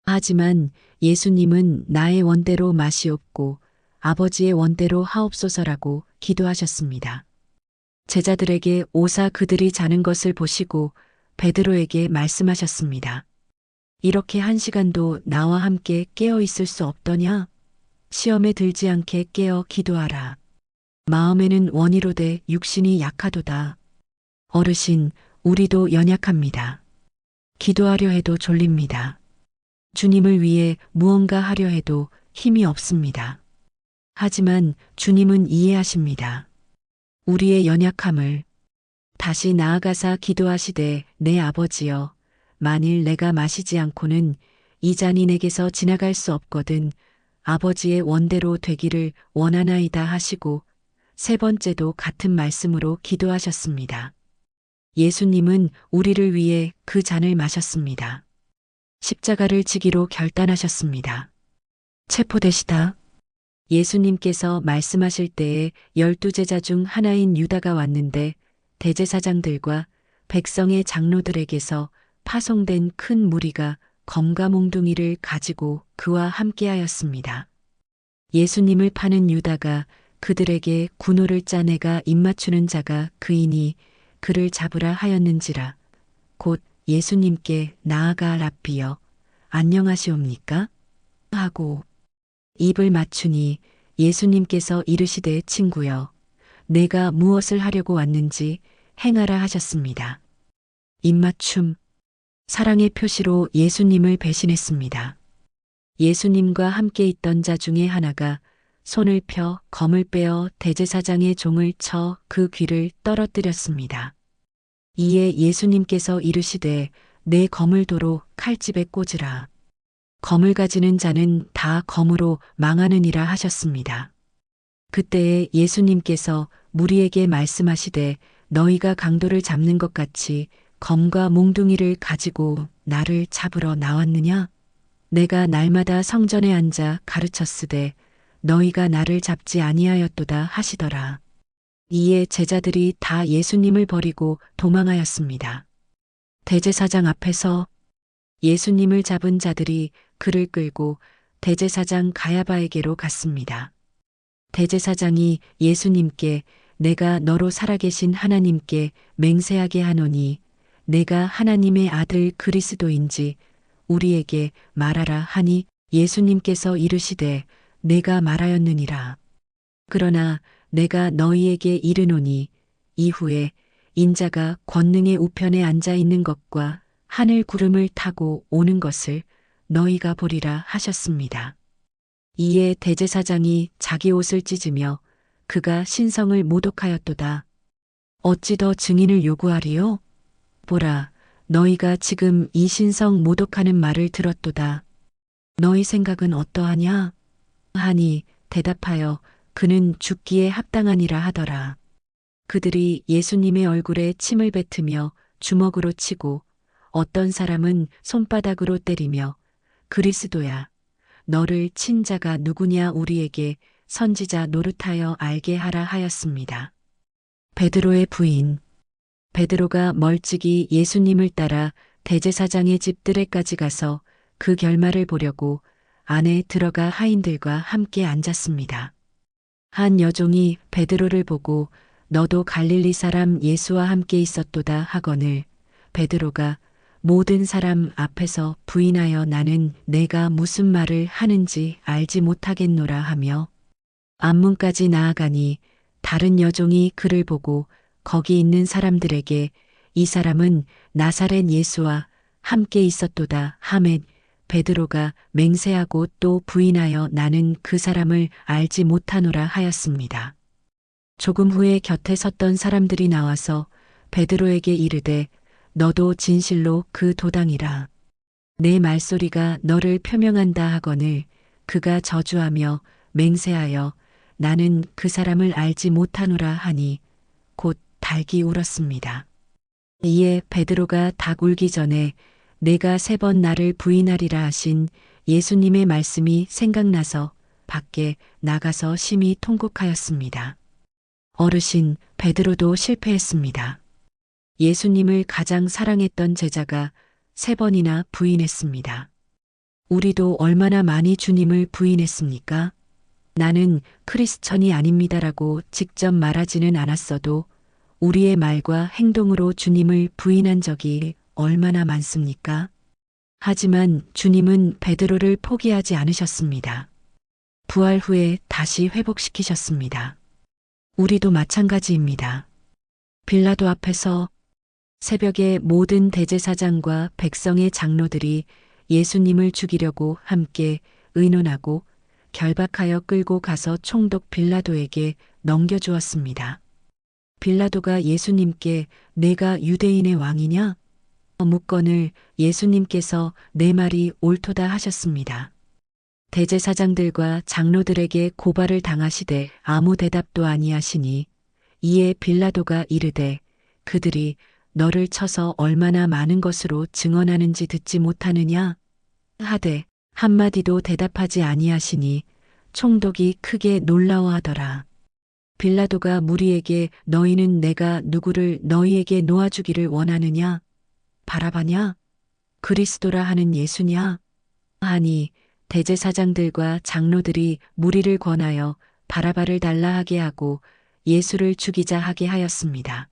하지만 예수님은 나의 원대로 마시옵고 아버지의 원대로 하옵소서라고 기도하셨습니다. 제자들에게 오사 그들이 자는 것을 보시고 베드로에게 말씀하셨습니다. 이렇게 1시간도 나와 함께 깨어 있을 수 없더냐? 시험에 들지 않게 깨어 기도하라. 마음에는 원이로되 육신이 약하도다. 어르신, 우리도 연약합니다. 기도하려 해도 졸립니다. 주님을 위해 무언가 하려 해도 힘이 없습니다. 하지만 주님은 이해하십니다. 우리의 연약함을. 다시 나아가사 기도하시되 내 아버지여, 만일 내가 마시지 않고는 이 잔이 내게서 지나갈 수 없거든 아버지의 원대로 되기를 원하나이다 하시고 3번째도 같은 말씀으로 기도하셨습니다. 예수님은 우리를 위해 그 잔을 마셨습니다. 십자가를 지기로 결단하셨습니다. 체포되시다. 예수님께서 말씀하실 때에 12제자 중 하나인 유다가 왔는데 대제사장들과 백성의 장로들에게서 파송된 큰 무리가 검과 몽둥이를 가지고 그와 함께하였습니다. 예수님을 파는 유다가 그들에게 군호를 짜내가 입맞추는 자가 그이니 그를 잡으라 하였는지라. 곧 예수님께 나아가 랍비여 안녕하시옵니까? 하고 입을 맞추니 예수님께서 이르시되 친구여 내가 무엇을 하려고 왔는지 행하라 하셨습니다. 입맞춤. 사랑의 표시로 예수님을 배신했습니다. 예수님과 함께 있던 자 중에 하나가 손을 펴 검을 빼어 대제사장의 종을 쳐 그 귀를 떨어뜨렸습니다. 이에 예수님께서 이르시되 내 검을 도로 칼집에 꽂으라. 검을 가지는 자는 다 검으로 망하느니라 하셨습니다. 그때에 예수님께서 무리에게 말씀하시되 너희가 강도를 잡는 것 같이 검과 몽둥이를 가지고 나를 잡으러 나왔느냐? 내가 날마다 성전에 앉아 가르쳤으되 너희가 나를 잡지 아니하였도다 하시더라. 이에 제자들이 다 예수님을 버리고 도망하였습니다. 대제사장 앞에서 예수님을 잡은 자들이 그를 끌고 대제사장 가야바에게로 갔습니다. 대제사장이 예수님께 내가 너로 살아계신 하나님께 맹세하게 하노니 내가 하나님의 아들 그리스도인지 우리에게 말하라 하니 예수님께서 이르시되 내가 말하였느니라. 그러나 내가 너희에게 이르노니 이후에 인자가 권능의 우편에 앉아 있는 것과 하늘 구름을 타고 오는 것을 너희가 보리라 하셨습니다. 이에 대제사장이 자기 옷을 찢으며 그가 신성을 모독하였도다. 어찌 더 증인을 요구하리요? 보라, 너희가 지금 이 신성 모독하는 말을 들었도다. 너희 생각은 어떠하냐? 하니 대답하여 그는 죽기에 합당하니라 하더라. 그들이 예수님의 얼굴에 침을 뱉으며 주먹으로 치고 어떤 사람은 손바닥으로 때리며 그리스도야, 너를 친 자가 누구냐 우리에게 선지자 노릇하여 알게 하라 하였습니다. 베드로의 부인. 베드로가 멀찍이 예수님을 따라 대제사장의 집 뜰에까지 가서 그 결말을 보려고 안에 들어가 하인들과 함께 앉았습니다. 한 여종이 베드로를 보고 너도 갈릴리 사람 예수와 함께 있었도다 하거늘 베드로가 모든 사람 앞에서 부인하여 나는 내가 무슨 말을 하는지 알지 못하겠노라 하며 앞문까지 나아가니 다른 여종이 그를 보고 거기 있는 사람들에게 이 사람은 나사렛 예수와 함께 있었도다 하매 베드로가 맹세하고 또 부인하여 나는 그 사람을 알지 못하노라 하였습니다. 조금 후에 곁에 섰던 사람들이 나와서 베드로에게 이르되 너도 진실로 그 도당이라. 내 말소리가 너를 표명한다 하거늘 그가 저주하며 맹세하여 나는 그 사람을 알지 못하노라 하니 곧 닭이 울었습니다. 이에 베드로가 닭 울기 전에 내가 3번 나를 부인하리라 하신 예수님의 말씀이 생각나서 밖에 나가서 심히 통곡하였습니다. 어르신 베드로도 실패했습니다. 예수님을 가장 사랑했던 제자가 3번이나 부인했습니다. 우리도 얼마나 많이 주님을 부인했습니까? 나는 크리스천이 아닙니다라고 직접 말하지는 않았어도 우리의 말과 행동으로 주님을 부인한 적이 얼마나 많습니까? 하지만 주님은 베드로를 포기하지 않으셨습니다. 부활 후에 다시 회복시키셨습니다. 우리도 마찬가지입니다. 빌라도 앞에서 새벽에 모든 대제사장과 백성의 장로들이 예수님을 죽이려고 함께 의논하고 결박하여 끌고 가서 총독 빌라도에게 넘겨주었습니다. 빌라도가 예수님께 내가 유대인의 왕이냐? 묻건을 예수님께서 내 말이 옳도다 하셨습니다. 대제사장들과 장로들에게 고발을 당하시되 아무 대답도 아니하시니 이에 빌라도가 이르되 그들이 너를 쳐서 얼마나 많은 것으로 증언하는지 듣지 못하느냐? 하되 한마디도 대답하지 아니하시니 총독이 크게 놀라워하더라. 빌라도가 무리에게 너희는 내가 누구를 너희에게 놓아주기를 원하느냐? 바라바냐? 그리스도라 하는 예수냐? 하니 대제사장들과 장로들이 무리를 권하여 바라바를 달라 하게 하고 예수를 죽이자 하게 하였습니다.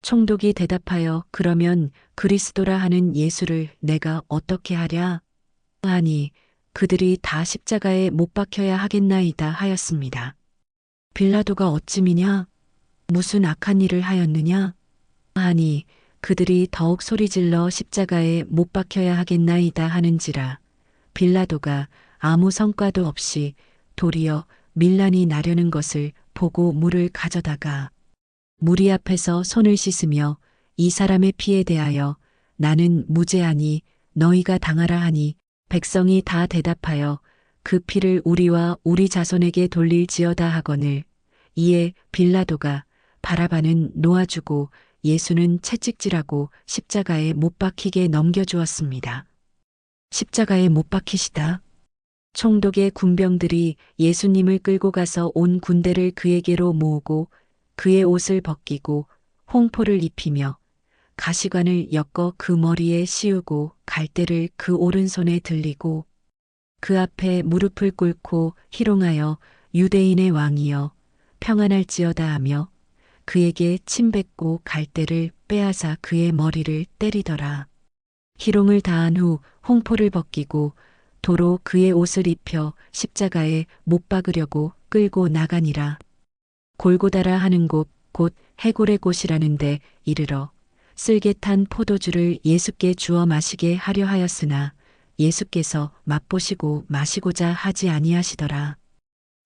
총독이 대답하여 그러면 그리스도라 하는 예수를 내가 어떻게 하랴? 하니 그들이 다 십자가에 못 박혀야 하겠나이다 하였습니다. 빌라도가 어찌미냐? 무슨 악한 일을 하였느냐? 하니 그들이 더욱 소리질러 십자가에 못 박혀야 하겠나이다 하는지라 빌라도가 아무 성과도 없이 도리어 밀란이 나려는 것을 보고 물을 가져다가 무리 앞에서 손을 씻으며 이 사람의 피에 대하여 나는 무죄하니 너희가 당하라 하니 백성이 다 대답하여 그 피를 우리와 우리 자손에게 돌릴지어다 하거늘. 이에 빌라도가 바라바는 놓아주고 예수는 채찍질하고 십자가에 못 박히게 넘겨주었습니다. 십자가에 못 박히시다. 총독의 군병들이 예수님을 끌고 가서 온 군대를 그에게로 모으고 그의 옷을 벗기고 홍포를 입히며 가시관을 엮어 그 머리에 씌우고 갈대를 그 오른손에 들리고 그 앞에 무릎을 꿇고 희롱하여 유대인의 왕이여 평안할지어다 하며 그에게 침 뱉고 갈대를 빼앗아 그의 머리를 때리더라. 희롱을 다한 후 홍포를 벗기고 도로 그의 옷을 입혀 십자가에 못 박으려고 끌고 나가니라. 골고다라 하는 곳 곧 해골의 곳이라는데 이르러 쓸개탄 포도주를 예수께 주어 마시게 하려 하였으나 예수께서 맛보시고 마시고자 하지 아니하시더라.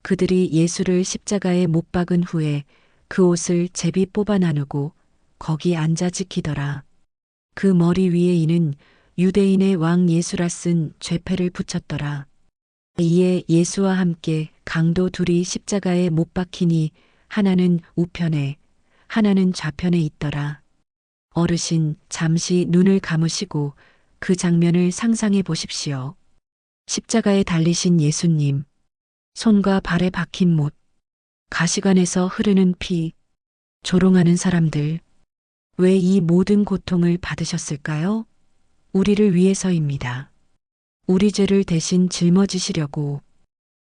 그들이 예수를 십자가에 못 박은 후에 그 옷을 제비 뽑아 나누고 거기 앉아 지키더라. 그 머리 위에 이는 유대인의 왕 예수라 쓴 죄패를 붙였더라. 이에 예수와 함께 강도 둘이 십자가에 못 박히니 하나는 우편에 하나는 좌편에 있더라. 어르신 잠시 눈을 감으시고 그 장면을 상상해 보십시오. 십자가에 달리신 예수님, 손과 발에 박힌 못, 가시관에서 흐르는 피, 조롱하는 사람들, 왜 이 모든 고통을 받으셨을까요? 우리를 위해서입니다. 우리 죄를 대신 짊어지시려고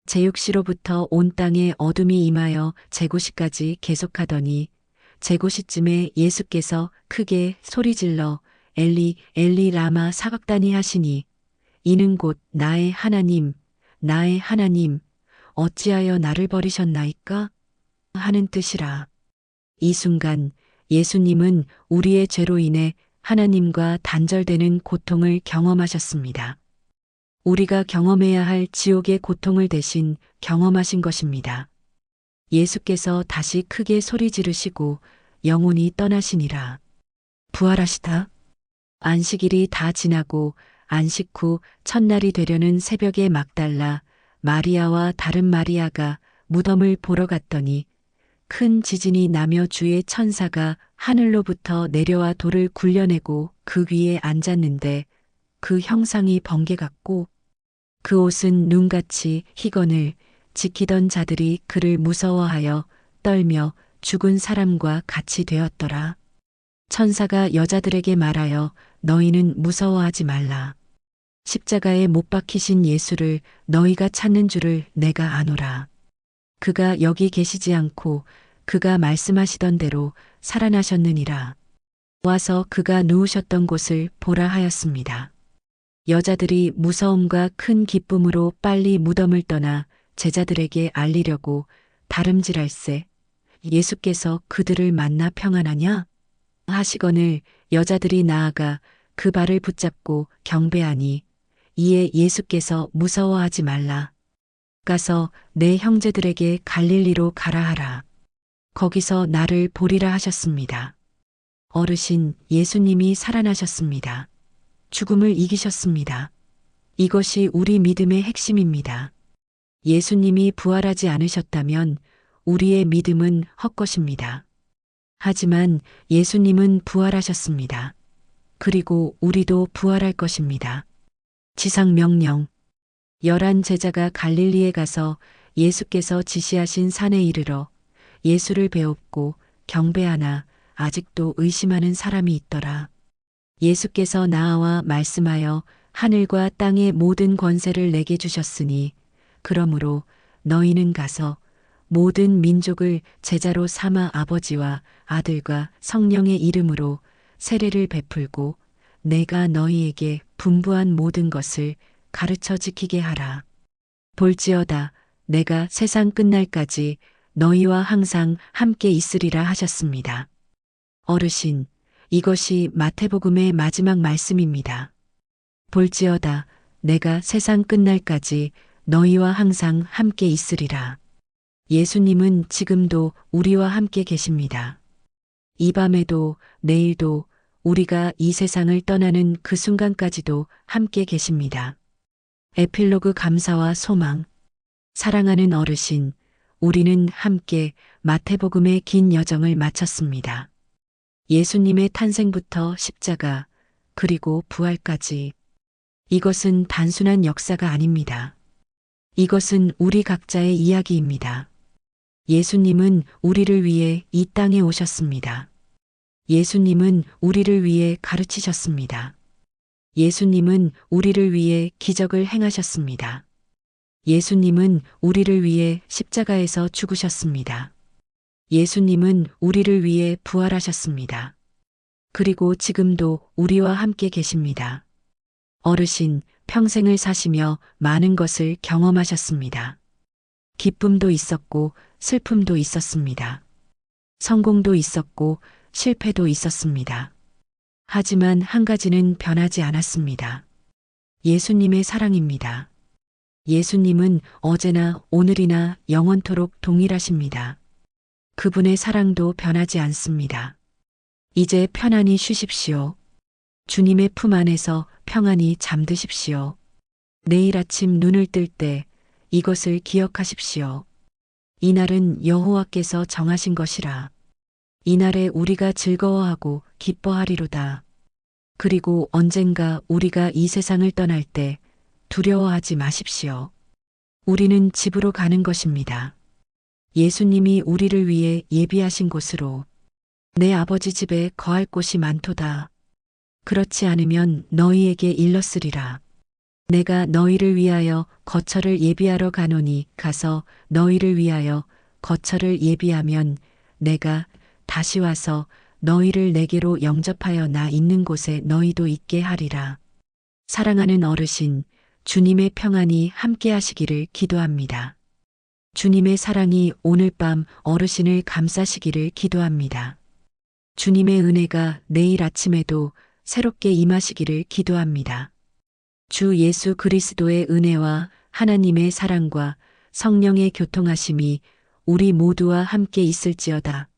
제육시로부터 온 땅에 어둠이 임하여 제고시까지 계속하더니 제고시쯤에 예수께서 크게 소리질러 엘리 엘리 라마 사박다니 하시니 이는 곧 나의 하나님 나의 하나님 어찌하여 나를 버리셨나이까 하는 뜻이라. 이 순간 예수님은 우리의 죄로 인해 하나님과 단절되는 고통을 경험하셨습니다. 우리가 경험해야 할 지옥의 고통을 대신 경험하신 것입니다. 예수께서 다시 크게 소리 지르시고 영혼이 떠나시니라. 부활하시다. 안식일이 다 지나고 안식 후 첫날이 되려는 새벽에 막달라 마리아와 다른 마리아가 무덤을 보러 갔더니 큰 지진이 나며 주의 천사가 하늘로부터 내려와 돌을 굴려내고 그 위에 앉았는데 그 형상이 번개 같고 그 옷은 눈같이 희건을 지키던 자들이 그를 무서워하여 떨며 죽은 사람과 같이 되었더라. 천사가 여자들에게 말하여 너희는 무서워하지 말라. 십자가에 못 박히신 예수를 너희가 찾는 줄을 내가 아노라. 그가 여기 계시지 않고 그가 말씀하시던 대로 살아나셨느니라. 와서 그가 누우셨던 곳을 보라 하였습니다. 여자들이 무서움과 큰 기쁨으로 빨리 무덤을 떠나 제자들에게 알리려고 다름질할세 예수께서 그들을 만나 평안하냐? 하시거늘 여자들이 나아가 그 발을 붙잡고 경배하니 이에 예수께서 무서워하지 말라. 가서 내 형제들에게 갈릴리로 가라 하라. 거기서 나를 보리라 하셨습니다. 어르신 예수님이 살아나셨습니다. 죽음을 이기셨습니다. 이것이 우리 믿음의 핵심입니다. 예수님이 부활하지 않으셨다면 우리의 믿음은 헛것입니다. 하지만 예수님은 부활하셨습니다. 그리고 우리도 부활할 것입니다. 지상 명령. 11 제자가 갈릴리에 가서 예수께서 지시하신 산에 이르러 예수를 배웁고 경배하나 아직도 의심하는 사람이 있더라. 예수께서 나와 말씀하여 하늘과 땅의 모든 권세를 내게 주셨으니 그러므로 너희는 가서 모든 민족을 제자로 삼아 아버지와 아들과 성령의 이름으로 세례를 베풀고 내가 너희에게 분부한 모든 것을 가르쳐 지키게 하라. 볼지어다 내가 세상 끝날까지 너희와 항상 함께 있으리라 하셨습니다. 어르신, 이것이 마태복음의 마지막 말씀입니다. 볼지어다 내가 세상 끝날까지 너희와 항상 함께 있으리라. 예수님은 지금도 우리와 함께 계십니다. 이 밤에도 내일도 우리가 이 세상을 떠나는 그 순간까지도 함께 계십니다. 에필로그 감사와 소망. 사랑하는 어르신, 우리는 함께 마태복음의 긴 여정을 마쳤습니다. 예수님의 탄생부터 십자가, 그리고 부활까지. 이것은 단순한 역사가 아닙니다. 이것은 우리 각자의 이야기입니다. 예수님은 우리를 위해 이 땅에 오셨습니다. 예수님은 우리를 위해 가르치셨습니다. 예수님은 우리를 위해 기적을 행하셨습니다. 예수님은 우리를 위해 십자가에서 죽으셨습니다. 예수님은 우리를 위해 부활하셨습니다. 그리고 지금도 우리와 함께 계십니다. 어르신, 평생을 사시며 많은 것을 경험하셨습니다. 기쁨도 있었고 슬픔도 있었습니다. 성공도 있었고 실패도 있었습니다. 하지만 한 가지는 변하지 않았습니다. 예수님의 사랑입니다. 예수님은 어제나 오늘이나 영원토록 동일하십니다. 그분의 사랑도 변하지 않습니다. 이제 편안히 쉬십시오. 주님의 품 안에서 평안히 잠드십시오. 내일 아침 눈을 뜰 때 이것을 기억하십시오. 이날은 여호와께서 정하신 것이라. 이날에 우리가 즐거워하고 기뻐하리로다. 그리고 언젠가 우리가 이 세상을 떠날 때 두려워하지 마십시오. 우리는 집으로 가는 것입니다. 예수님이 우리를 위해 예비하신 곳으로. 내 아버지 집에 거할 곳이 많도다. 그렇지 않으면 너희에게 일렀으리라. 내가 너희를 위하여 거처를 예비하러 가노니 가서 너희를 위하여 거처를 예비하면 내가 다시 와서 너희를 내게로 영접하여 나 있는 곳에 너희도 있게 하리라. 사랑하는 어르신, 주님의 평안이 함께 하시기를 기도합니다. 주님의 사랑이 오늘 밤 어르신을 감싸시기를 기도합니다. 주님의 은혜가 내일 아침에도 새롭게 임하시기를 기도합니다. 주 예수 그리스도의 은혜와 하나님의 사랑과 성령의 교통하심이 우리 모두와 함께 있을지어다.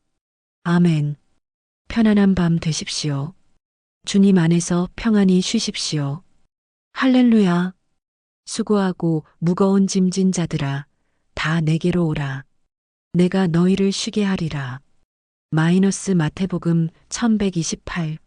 아멘. 편안한 밤 되십시오. 주님 안에서 평안히 쉬십시오. 할렐루야. 수고하고 무거운 짐진 자들아, 다 내게로 오라. 내가 너희를 쉬게 하리라. 마태복음 1128